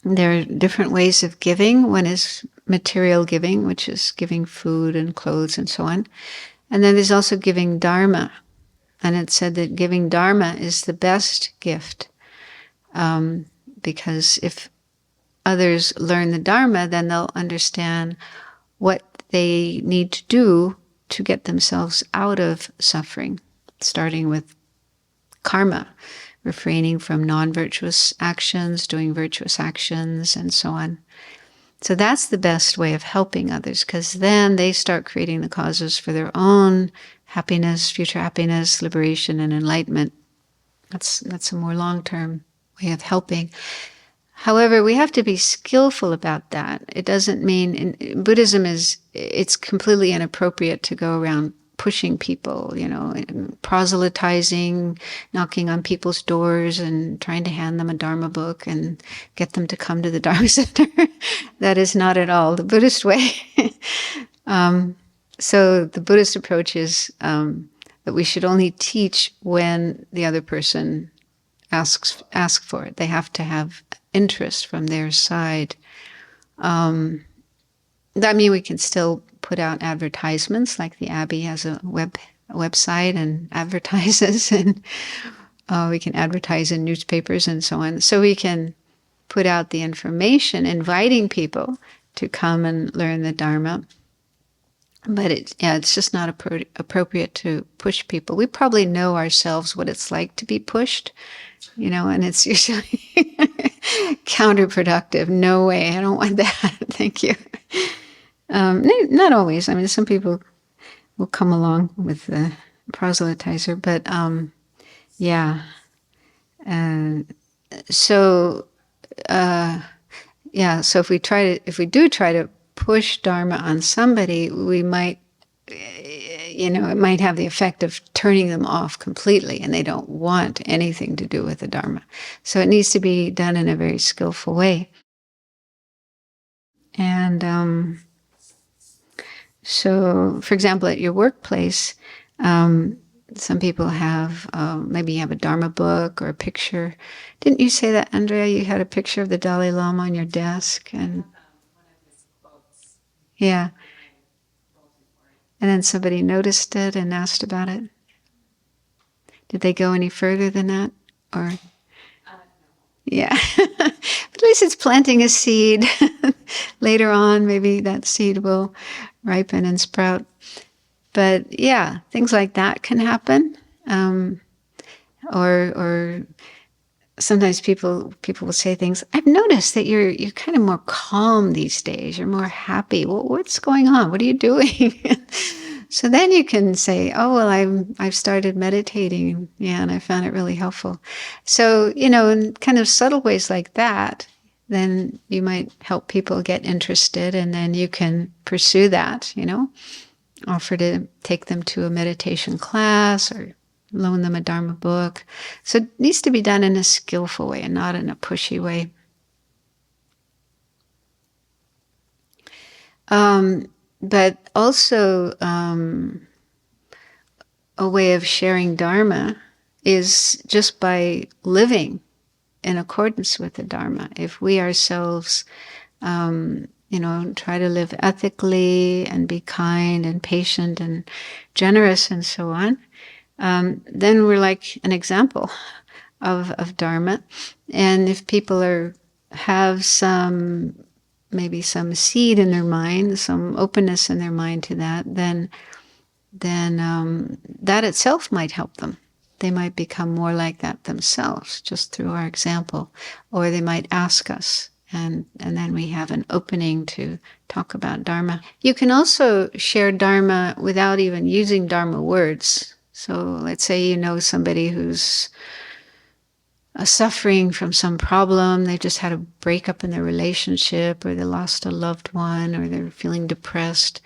are different ways of giving. One is material giving, which is giving food and clothes and so on. And then there's also giving Dharma. And it's said that giving Dharma is the best gift. Because if others learn the Dharma, then they'll understand what they need to do to get themselves out of suffering, starting with karma, refraining from non-virtuous actions, doing virtuous actions, and so on. So that's the best way of helping others, because then they start creating the causes for their own happiness, future happiness, liberation, and enlightenment. That's a more long-term way of helping. However, we have to be skillful about that. It doesn't mean, in Buddhism it's completely inappropriate to go around pushing people, proselytizing, knocking on people's doors and trying to hand them a Dharma book and get them to come to the Dharma Center. That is not at all the Buddhist way. So the Buddhist approach is that we should only teach when the other person asks for it. They have to have interest from their side. That means we can still put out advertisements, like the Abbey has a website and advertises, and we can advertise in newspapers and so on. So we can put out the information, inviting people to come and learn the Dharma. But it's just not appropriate to push people. We probably know ourselves what it's like to be pushed, and it's usually counterproductive. No way, I don't want that. Thank you. Not always. I mean, some people will come along with the proselytizer, but yeah. So if we do try to push Dharma on somebody, we might, it might have the effect of turning them off completely, and they don't want anything to do with the Dharma. So it needs to be done in a very skillful way. And so, for example, at your workplace, some people have, maybe you have a Dharma book or a picture. Didn't you say that, Andrea? You had a picture of the Dalai Lama on your desk? And yeah. And then somebody noticed it and asked about it? Did they go any further than that? Or? Yeah. But at least it's planting a seed. Later on, maybe that seed will ripen and sprout. But yeah, things like that can happen. Or sometimes people will say things, I've noticed that you're kind of more calm these days. You're more happy. Well, what's going on? What are you doing? So then you can say, oh, well, I've started meditating. Yeah, and I found it really helpful. So, in kind of subtle ways like that, then you might help people get interested, and then you can pursue that, offer to take them to a meditation class or loan them a Dharma book. So it needs to be done in a skillful way and not in a pushy way. But also a way of sharing Dharma is just by living in accordance with the Dharma. If we ourselves, try to live ethically and be kind and patient and generous and so on, then we're like an example of Dharma. And if people have maybe some seed in their mind, some openness in their mind to that, then that itself might help them. They might become more like that themselves, just through our example. Or they might ask us, and then we have an opening to talk about Dharma. You can also share Dharma without even using Dharma words. So let's say you know somebody who's suffering from some problem. They've just had a breakup in their relationship, or they lost a loved one, or they're feeling depressed.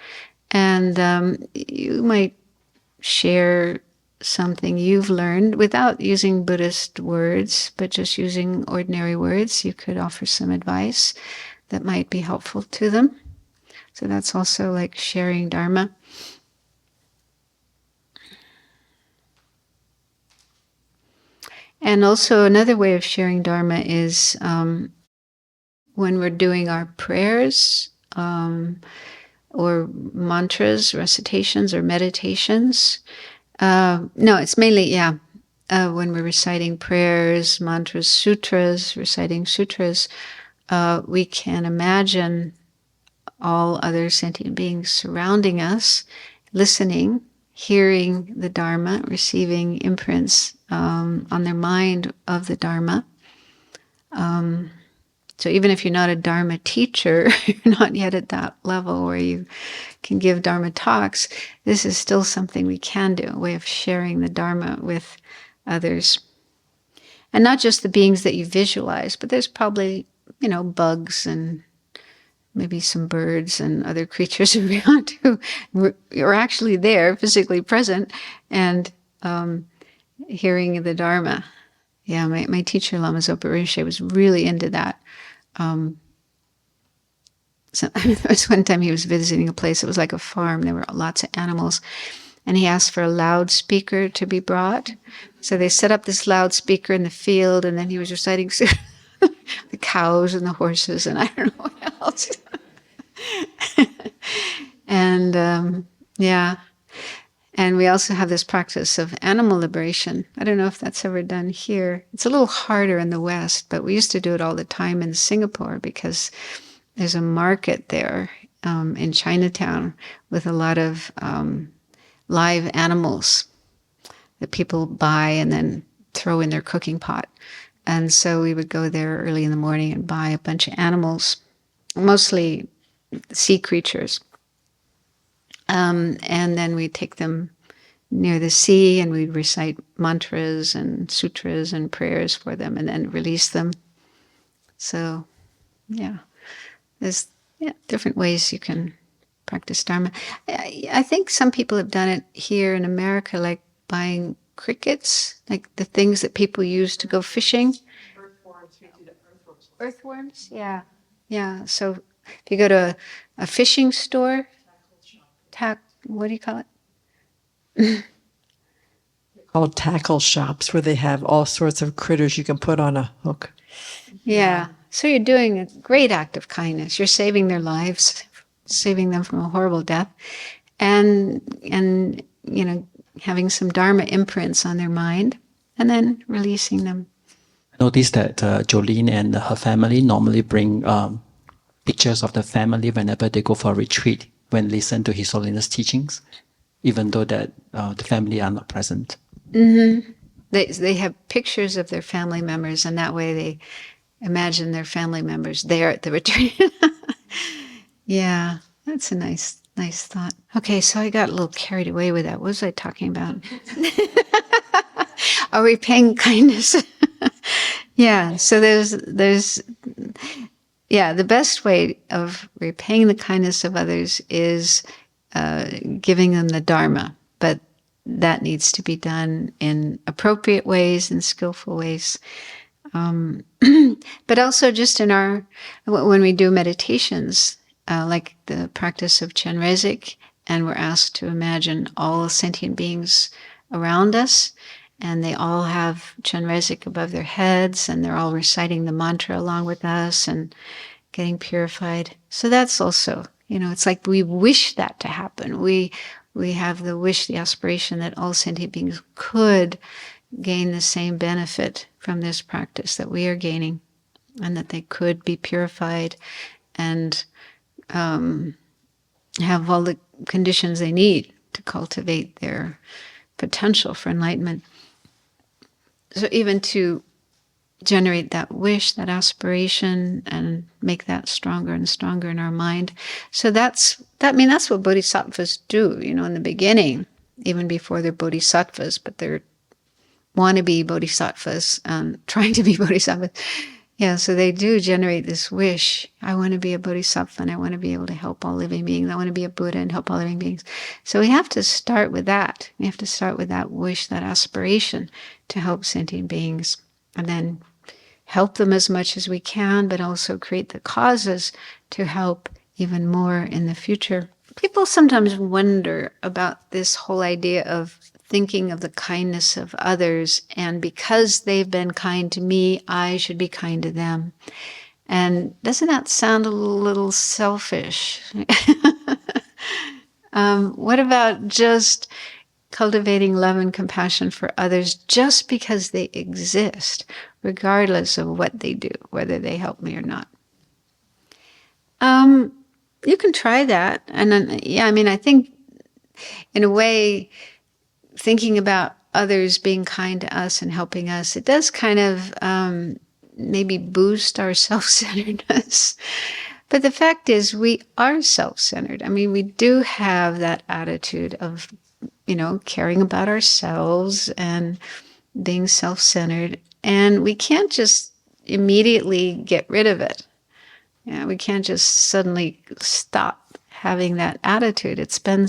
And you might share something you've learned without using Buddhist words, but just using ordinary words. You could offer some advice that might be helpful to them. So that's also like sharing Dharma. And also another way of sharing Dharma is when we're doing our prayers or mantras, recitations, or meditations. No, it's mainly, when we're reciting prayers, mantras, sutras, reciting sutras, we can imagine all other sentient beings surrounding us, listening, hearing the Dharma, receiving imprints on their mind of the Dharma. So even if you're not a Dharma teacher, you're not yet at that level where you can give Dharma talks, this is still something we can do, a way of sharing the Dharma with others. And not just the beings that you visualize, but there's probably, bugs and maybe some birds and other creatures around who are actually there, physically present, and hearing the Dharma. Yeah, my teacher, Lama Zopa Rinpoche, was really into that. So there was one time he was visiting a place, it was like a farm, there were lots of animals, and he asked for a loudspeaker to be brought. So they set up this loudspeaker in the field, and then he was reciting the cows and the horses, and I don't know what else. And and we also have this practice of animal liberation. I don't know if that's ever done here. It's a little harder in the West, but we used to do it all the time in Singapore because there's a market there in Chinatown with a lot of live animals that people buy and then throw in their cooking pot. And so we would go there early in the morning and buy a bunch of animals, mostly sea creatures. And then we'd take them near the sea and we'd recite mantras and sutras and prayers for them and then release them. So, there's different ways you can practice Dharma. I think some people have done it here in America, like buying crickets, like the things that people use to go fishing. Earthworms, we do the earthworms. Earthworms? Yeah. Yeah. So if you go to a fishing store, what do you call it? They're called tackle shops, where they have all sorts of critters you can put on a hook. Yeah. So you're doing a great act of kindness. You're saving their lives, saving them from a horrible death, and having some Dharma imprints on their mind, and then releasing them. I noticed that Jolene and her family normally bring pictures of the family whenever they go for a retreat when listen to His Holiness teachings, even though that the family are not present. Mm-hmm. They have pictures of their family members, and that way they imagine their family members there at the retreat. Yeah, that's a nice thought. Okay, so I got a little carried away with that. What was I talking about? Are we paying kindness? Yeah, so there's the best way of repaying the kindness of others is giving them the Dharma, but that needs to be done in appropriate ways and skillful ways. But also just when we do meditations, like the practice of Chenrezig, and we're asked to imagine all sentient beings around us, and they all have Chenrezig above their heads, and they're all reciting the mantra along with us and getting purified. So that's also, it's like we wish that to happen. We have the wish, the aspiration that all sentient beings could gain the same benefit from this practice that we are gaining, and that they could be purified and have all the conditions they need to cultivate their potential for enlightenment. So even to generate that wish, that aspiration, and make that stronger and stronger in our mind. So that's what bodhisattvas do, in the beginning, even before they're bodhisattvas, but they're wannabe bodhisattvas, trying to be bodhisattvas. Yeah, so they do generate this wish. I want to be a bodhisattva and I want to be able to help all living beings. I want to be a Buddha and help all living beings. So we have to start with that. We have to start with that wish, that aspiration to help sentient beings, and then help them as much as we can, but also create the causes to help even more in the future. People sometimes wonder about this whole idea of thinking of the kindness of others, and because they've been kind to me, I should be kind to them. And doesn't that sound a little selfish? What about just cultivating love and compassion for others just because they exist, regardless of what they do, whether they help me or not? You can try that. And then, yeah, I mean, I think in a way, thinking about others being kind to us and helping us, it does kind of maybe boost our self-centeredness. But the fact is, we are self-centered. I mean, we do have that attitude of, caring about ourselves and being self-centered. And we can't just immediately get rid of it. Yeah, we can't just suddenly stop having that attitude. It's been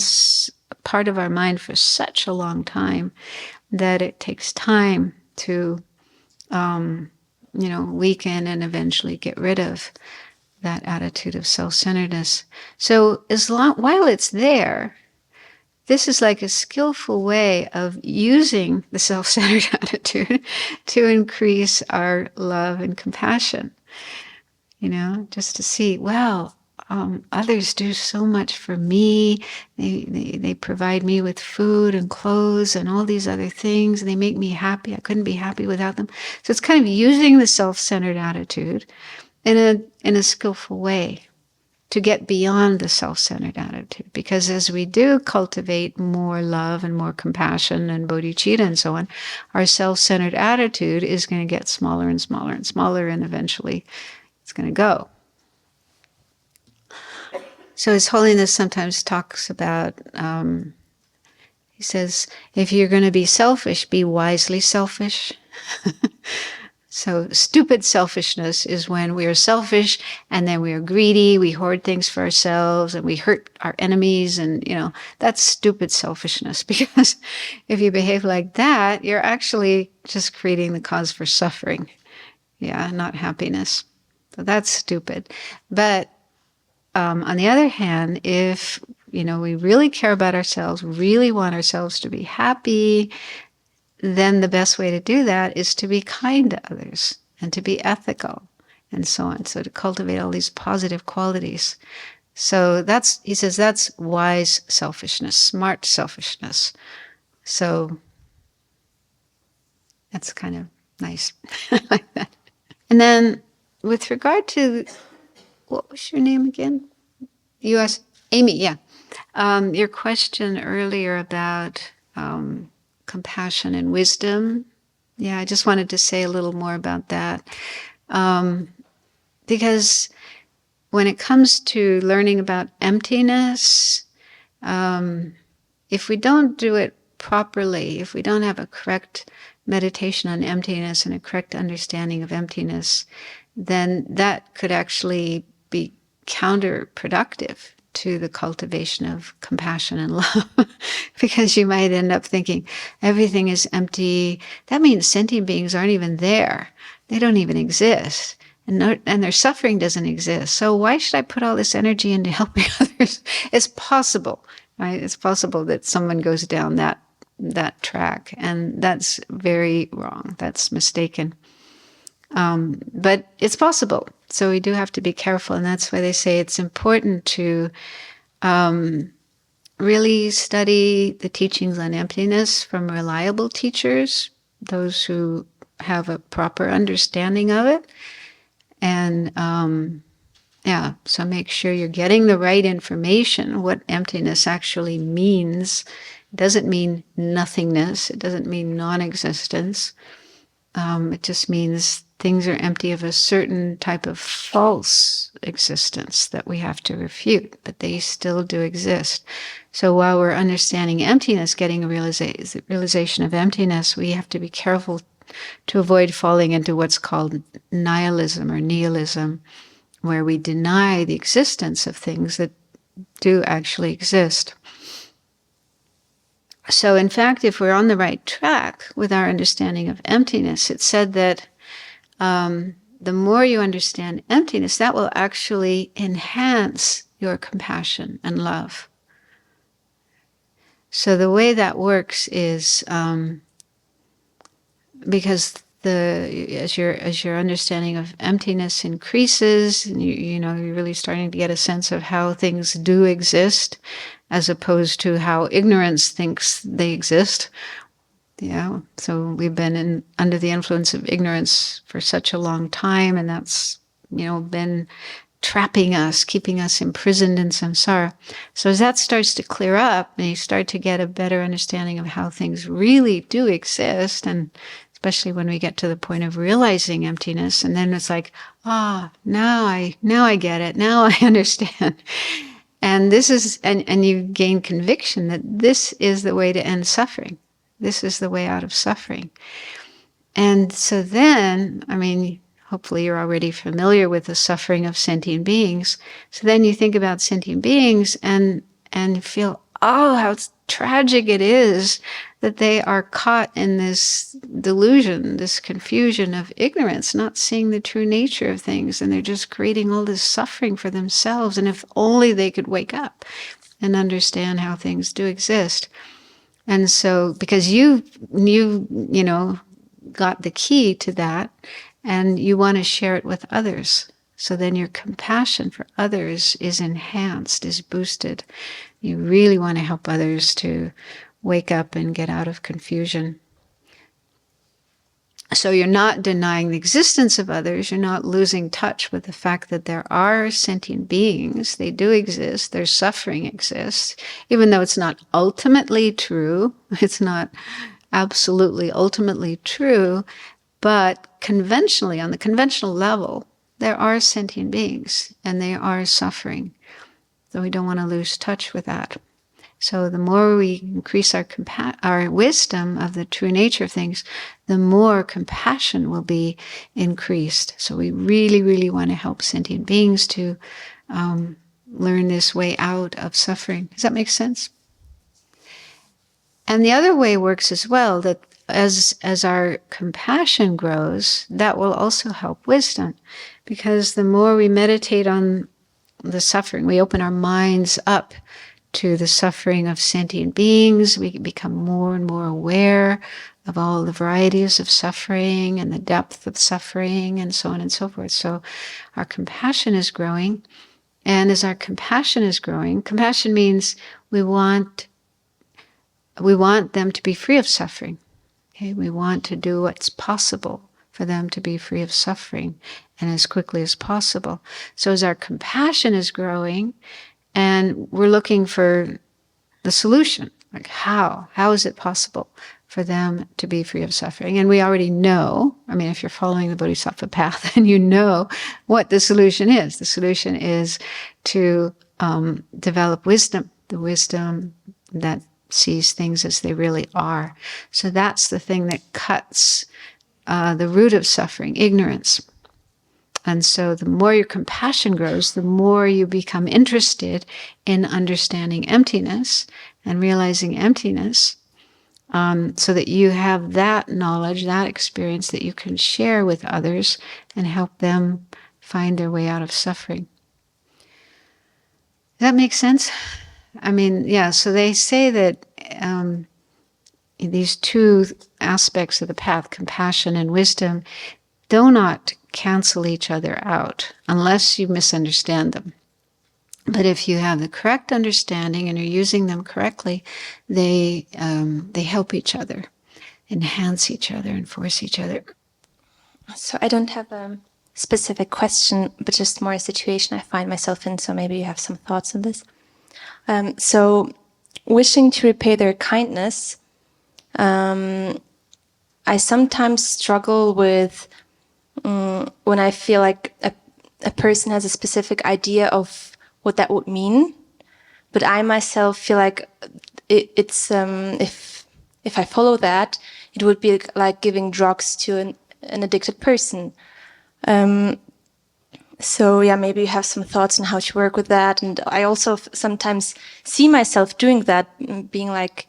part of our mind for such a long time that it takes time to, weaken and eventually get rid of that attitude of self-centeredness. So while it's there, this is like a skillful way of using the self-centered attitude to increase our love and compassion. Just to see, wow, others do so much for me. They provide me with food and clothes and all these other things. They make me happy. I couldn't be happy without them. So it's kind of using the self-centered attitude in a skillful way to get beyond the self-centered attitude. Because as we do cultivate more love and more compassion and bodhicitta and so on, our self-centered attitude is going to get smaller and smaller and smaller, and eventually it's going to go. So His Holiness sometimes talks about, he says, if you're going to be selfish, be wisely selfish. So stupid selfishness is when we are selfish and then we are greedy, we hoard things for ourselves and we hurt our enemies, and that's stupid selfishness, because if you behave like that, you're actually just creating the cause for suffering, not happiness. So that's stupid. But on the other hand, if we really care about ourselves, really want ourselves to be happy, then the best way to do that is to be kind to others and to be ethical and so on. So to cultivate all these positive qualities. So he says that's wise selfishness, smart selfishness. So that's kind of nice. Like that. And then with regard to, what was your name again? You asked, Amy, yeah. Your question earlier about compassion and wisdom. Yeah, I just wanted to say a little more about that. Because when it comes to learning about emptiness, if we don't do it properly, if we don't have a correct meditation on emptiness and a correct understanding of emptiness, then that could actually be counterproductive to the cultivation of compassion and love, because you might end up thinking everything is empty. That means sentient beings aren't even there. They don't even exist. And their suffering doesn't exist. So why should I put all this energy into helping others? It's possible, right? It's possible that someone goes down that track, and that's very wrong. That's mistaken. But it's possible. So we do have to be careful, and that's why they say it's important to really study the teachings on emptiness from reliable teachers, those who have a proper understanding of it. And so make sure you're getting the right information, what emptiness actually means. It doesn't mean nothingness. It doesn't mean non-existence. It just means things are empty of a certain type of false existence that we have to refute, but they still do exist. So while we're understanding emptiness, getting a realization of emptiness, we have to be careful to avoid falling into what's called nihilism or nihilism, where we deny the existence of things that do actually exist. So in fact, if we're on the right track with our understanding of emptiness, it's said that the more you understand emptiness, that will actually enhance your compassion and love. So the way that works is because as your understanding of emptiness increases, and you're really starting to get a sense of how things do exist, as opposed to how ignorance thinks they exist. Yeah, so we've been under the influence of ignorance for such a long time, and that's been trapping us, keeping us imprisoned in samsara. So as that starts to clear up, and you start to get a better understanding of how things really do exist, and especially when we get to the point of realizing emptiness, and then it's like, now I get it, now I understand. And this is, and you gain conviction that this is the way to end suffering. This is the way out of suffering. And so then, hopefully you're already familiar with the suffering of sentient beings. So then you think about sentient beings and feel, how tragic it is that they are caught in this delusion, this confusion of ignorance, not seeing the true nature of things. And they're just creating all this suffering for themselves. And if only they could wake up and understand how things do exist. And so, because you got the key to that, and you want to share it with others. So then your compassion for others is enhanced, is boosted. You really want to help others to wake up and get out of confusion. So you're not denying the existence of others. You're not losing touch with the fact that there are sentient beings. They do exist. Their suffering exists. Even though it's not ultimately true, it's not absolutely ultimately true, but conventionally, on the conventional level, there are sentient beings and they are suffering. So we don't want to lose touch with that. So the more we increase our wisdom of the true nature of things, the more compassion will be increased. So we really, really want to help sentient beings to learn this way out of suffering. Does that make sense? And the other way works as well, that as our compassion grows, that will also help wisdom. Because the more we meditate on the suffering, we open our minds up to the suffering of sentient beings, we become more and more aware of all the varieties of suffering and the depth of suffering and so on and so forth. So our compassion is growing. And as our compassion is growing, compassion means we want them to be free of suffering. Okay? We want to do what's possible for them to be free of suffering and as quickly as possible. So as our compassion is growing, and we're looking for the solution, like how is it possible for them to be free of suffering? And we already know, if you're following the Bodhisattva path, then you know what the solution is. The solution is to develop wisdom, the wisdom that sees things as they really are. So that's the thing that cuts the root of suffering, ignorance. And so the more your compassion grows, the more you become interested in understanding emptiness and realizing emptiness, so that you have that knowledge, that experience that you can share with others and help them find their way out of suffering. Does that make sense? So they say that these two aspects of the path, compassion and wisdom, do not cancel each other out unless you misunderstand them. But if you have the correct understanding and are using them correctly, they help each other, enhance each other, enforce each other. So I don't have a specific question, but just more a situation I find myself in. So maybe you have some thoughts on this. So wishing to repay their kindness, I sometimes struggle with when I feel like a person has a specific idea of what that would mean, but I myself feel like it's if I follow that, it would be like giving drugs to an addicted person. So yeah, maybe you have some thoughts on how to work with that. And I also sometimes see myself doing that, being like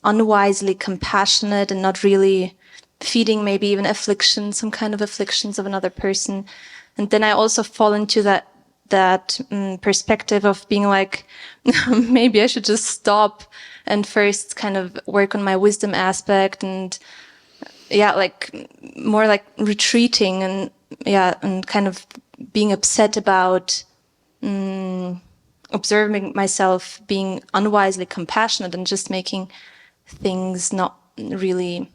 unwisely compassionate and not really feeding maybe even affliction, some kind of afflictions of another person. And then I also fall into that perspective of being like, maybe I should just stop and first kind of work on my wisdom aspect, and yeah, like more like retreating and kind of being upset about observing myself being unwisely compassionate and just making things not really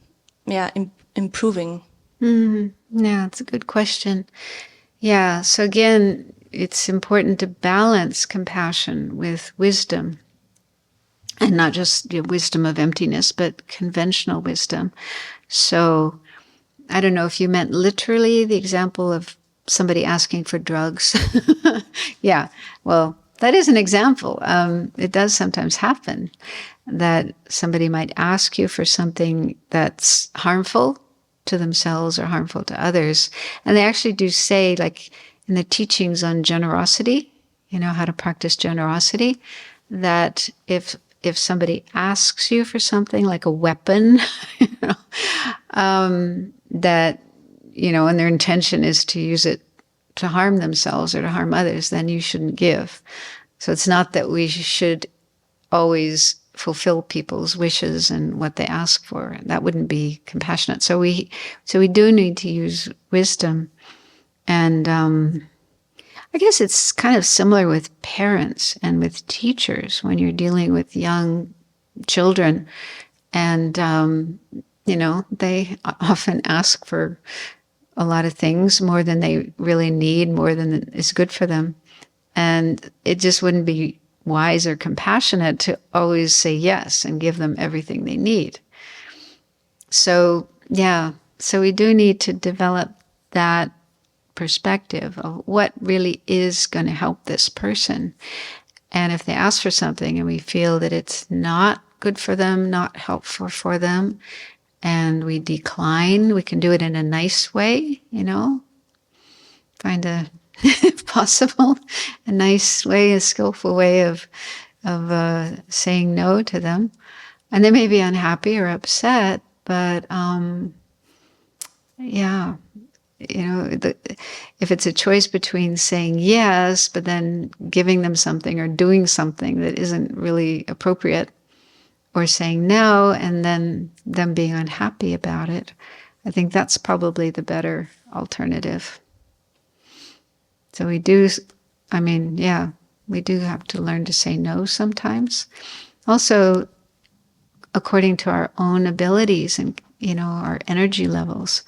improving. Yeah, it's a good question. Yeah, so again, it's important to balance compassion with wisdom, and not just wisdom of emptiness, but conventional wisdom. So I don't know if you meant literally the example of somebody asking for drugs. Yeah, well, that is an example. It does sometimes happen that somebody might ask you for something that's harmful to themselves or harmful to others. And they actually do say, like in the teachings on generosity, how to practice generosity, that if somebody asks you for something like a weapon, that, and their intention is to use it to harm themselves or to harm others, then you shouldn't give. So it's not that we should always fulfill people's wishes and what they ask for. That wouldn't be compassionate. So we do need to use wisdom. And I guess it's kind of similar with parents and with teachers when you're dealing with young children. And, they often ask for a lot of things, more than they really need, more than is good for them. And it just wouldn't be wise or compassionate to always say yes and give them everything they need. So, so we do need to develop that perspective of what really is going to help this person. And if they ask for something and we feel that it's not good for them, not helpful for them, and we decline, we can do it in a nice way, find if possible, a nice way, a skillful way of saying no to them. And they may be unhappy or upset, but if it's a choice between saying yes, but then giving them something or doing something that isn't really appropriate, or saying no and then them being unhappy about it, I think that's probably the better alternative. So we do have to learn to say no sometimes. Also, according to our own abilities and, our energy levels.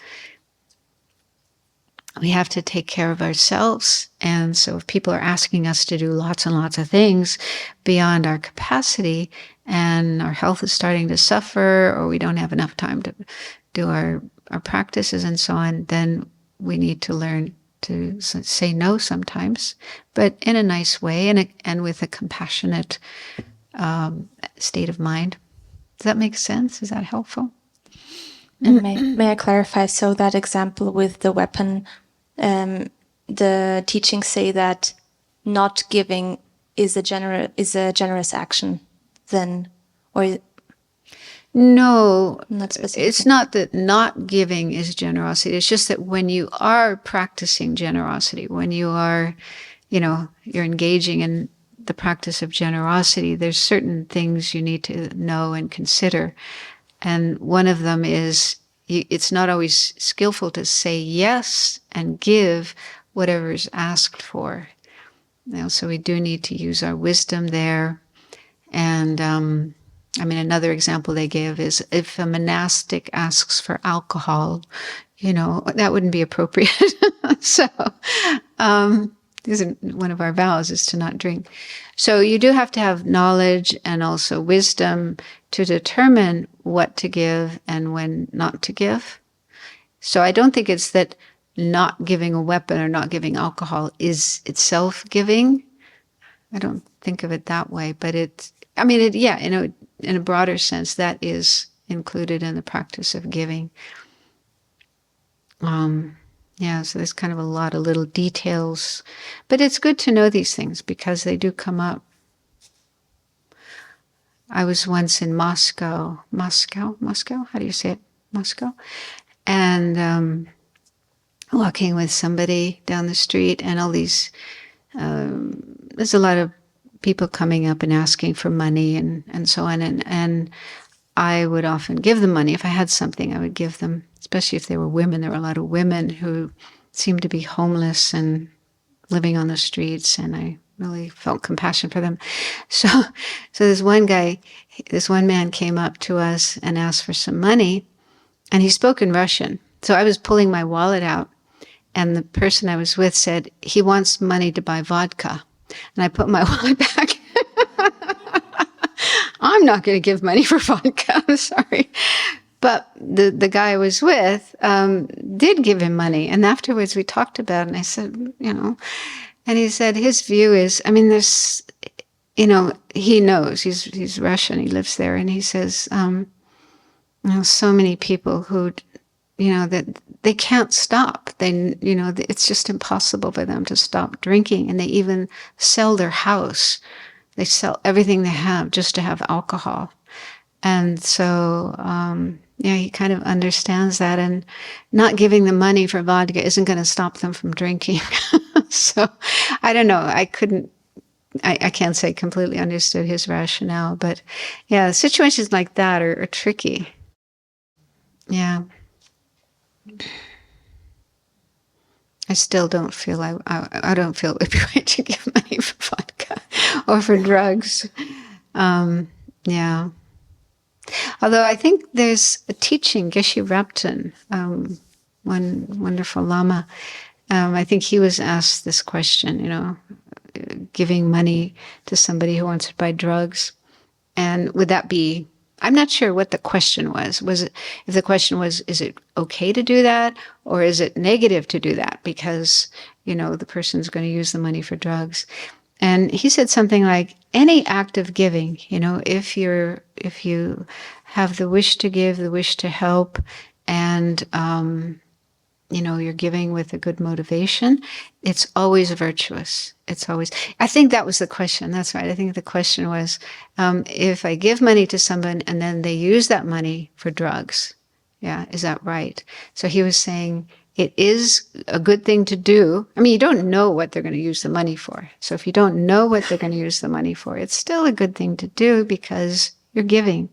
We have to take care of ourselves. And so if people are asking us to do lots and lots of things beyond our capacity, and our health is starting to suffer, or we don't have enough time to do our practices and so on, then we need to learn to say no sometimes, but in a nice way and with a compassionate state of mind. Does that make sense? Is that helpful? And may I clarify? So that example with the weapon, the teachings say that not giving is a generous action, then, or no, not specific. It's not that not giving is generosity. It's just that when you are practicing generosity, when you are, you're engaging in the practice of generosity, there's certain things you need to know and consider. And one of them is it's not always skillful to say yes and give whatever is asked for. So we do need to use our wisdom there. And another example they give is if a monastic asks for alcohol, that wouldn't be appropriate. So one of our vows is to not drink. So you do have to have knowledge and also wisdom to determine what to give and when not to give. So I don't think it's that not giving a weapon or not giving alcohol is itself giving. I don't think of it that way, but in a broader sense, that is included in the practice of giving. So there's kind of a lot of little details, but it's good to know these things because they do come up. I was once in Moscow, how do you say it? Moscow? And walking with somebody down the street, and all these, there's a lot of people coming up and asking for money and so on. And I would often give them money. If I had something, I would give them, especially if they were women. There were a lot of women who seemed to be homeless and living on the streets, and I really felt compassion for them. So this one man came up to us and asked for some money, and he spoke in Russian. So I was pulling my wallet out, and the person I was with said, he wants money to buy vodka. And I put my wallet back. I'm not going to give money for vodka. I'm sorry. But the guy I was with did give him money. And afterwards we talked about it, and I said, and he said his view is, there's, he knows, he's Russian, he lives there. And he says, so many people who, that they can't stop. It's just impossible for them to stop drinking. And they even sell their house. They sell everything they have just to have alcohol. And so, he kind of understands that, and not giving them money for vodka isn't going to stop them from drinking. So I don't know. I can't say completely understood his rationale, but yeah, situations like that are tricky. Yeah. I still don't feel I don't feel it would be right to give money for vodka or for drugs. Yeah. Although I think there's a teaching, Geshe Rabten, one wonderful Lama, I think he was asked this question, giving money to somebody who wants to buy drugs. And would that be, I'm not sure what the question was. If the question was, is it okay to do that? Or is it negative to do that? Because, the person's going to use the money for drugs. And he said something like, any act of giving, if you have the wish to give, the wish to help, and, you're giving with a good motivation, it's always virtuous. It's always, I think that was the question. That's right. I think the question was, if I give money to someone and then they use that money for drugs, is that right? So he was saying, it is a good thing to do. You don't know what they're going to use the money for. So if you don't know what they're going to use the money for, it's still a good thing to do because you're giving.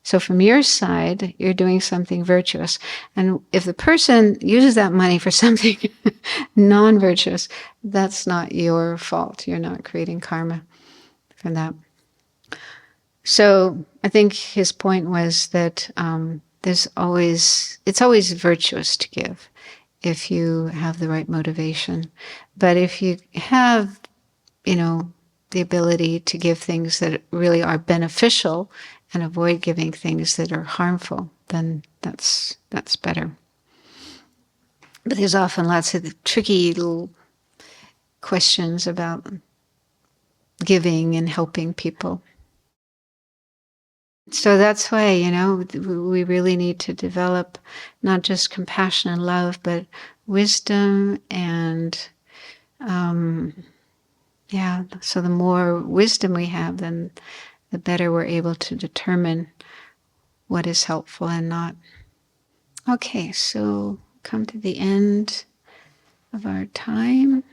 So from your side, you're doing something virtuous. And if the person uses that money for something non-virtuous, that's not your fault. You're not creating karma from that. So I think his point was that it's always virtuous to give if you have the right motivation. But if you have, the ability to give things that really are beneficial and avoid giving things that are harmful, then that's better. But there's often lots of tricky little questions about giving and helping people. So that's why, we really need to develop not just compassion and love, but wisdom and, so the more wisdom we have, then the better we're able to determine what is helpful and not. Okay, so come to the end of our time.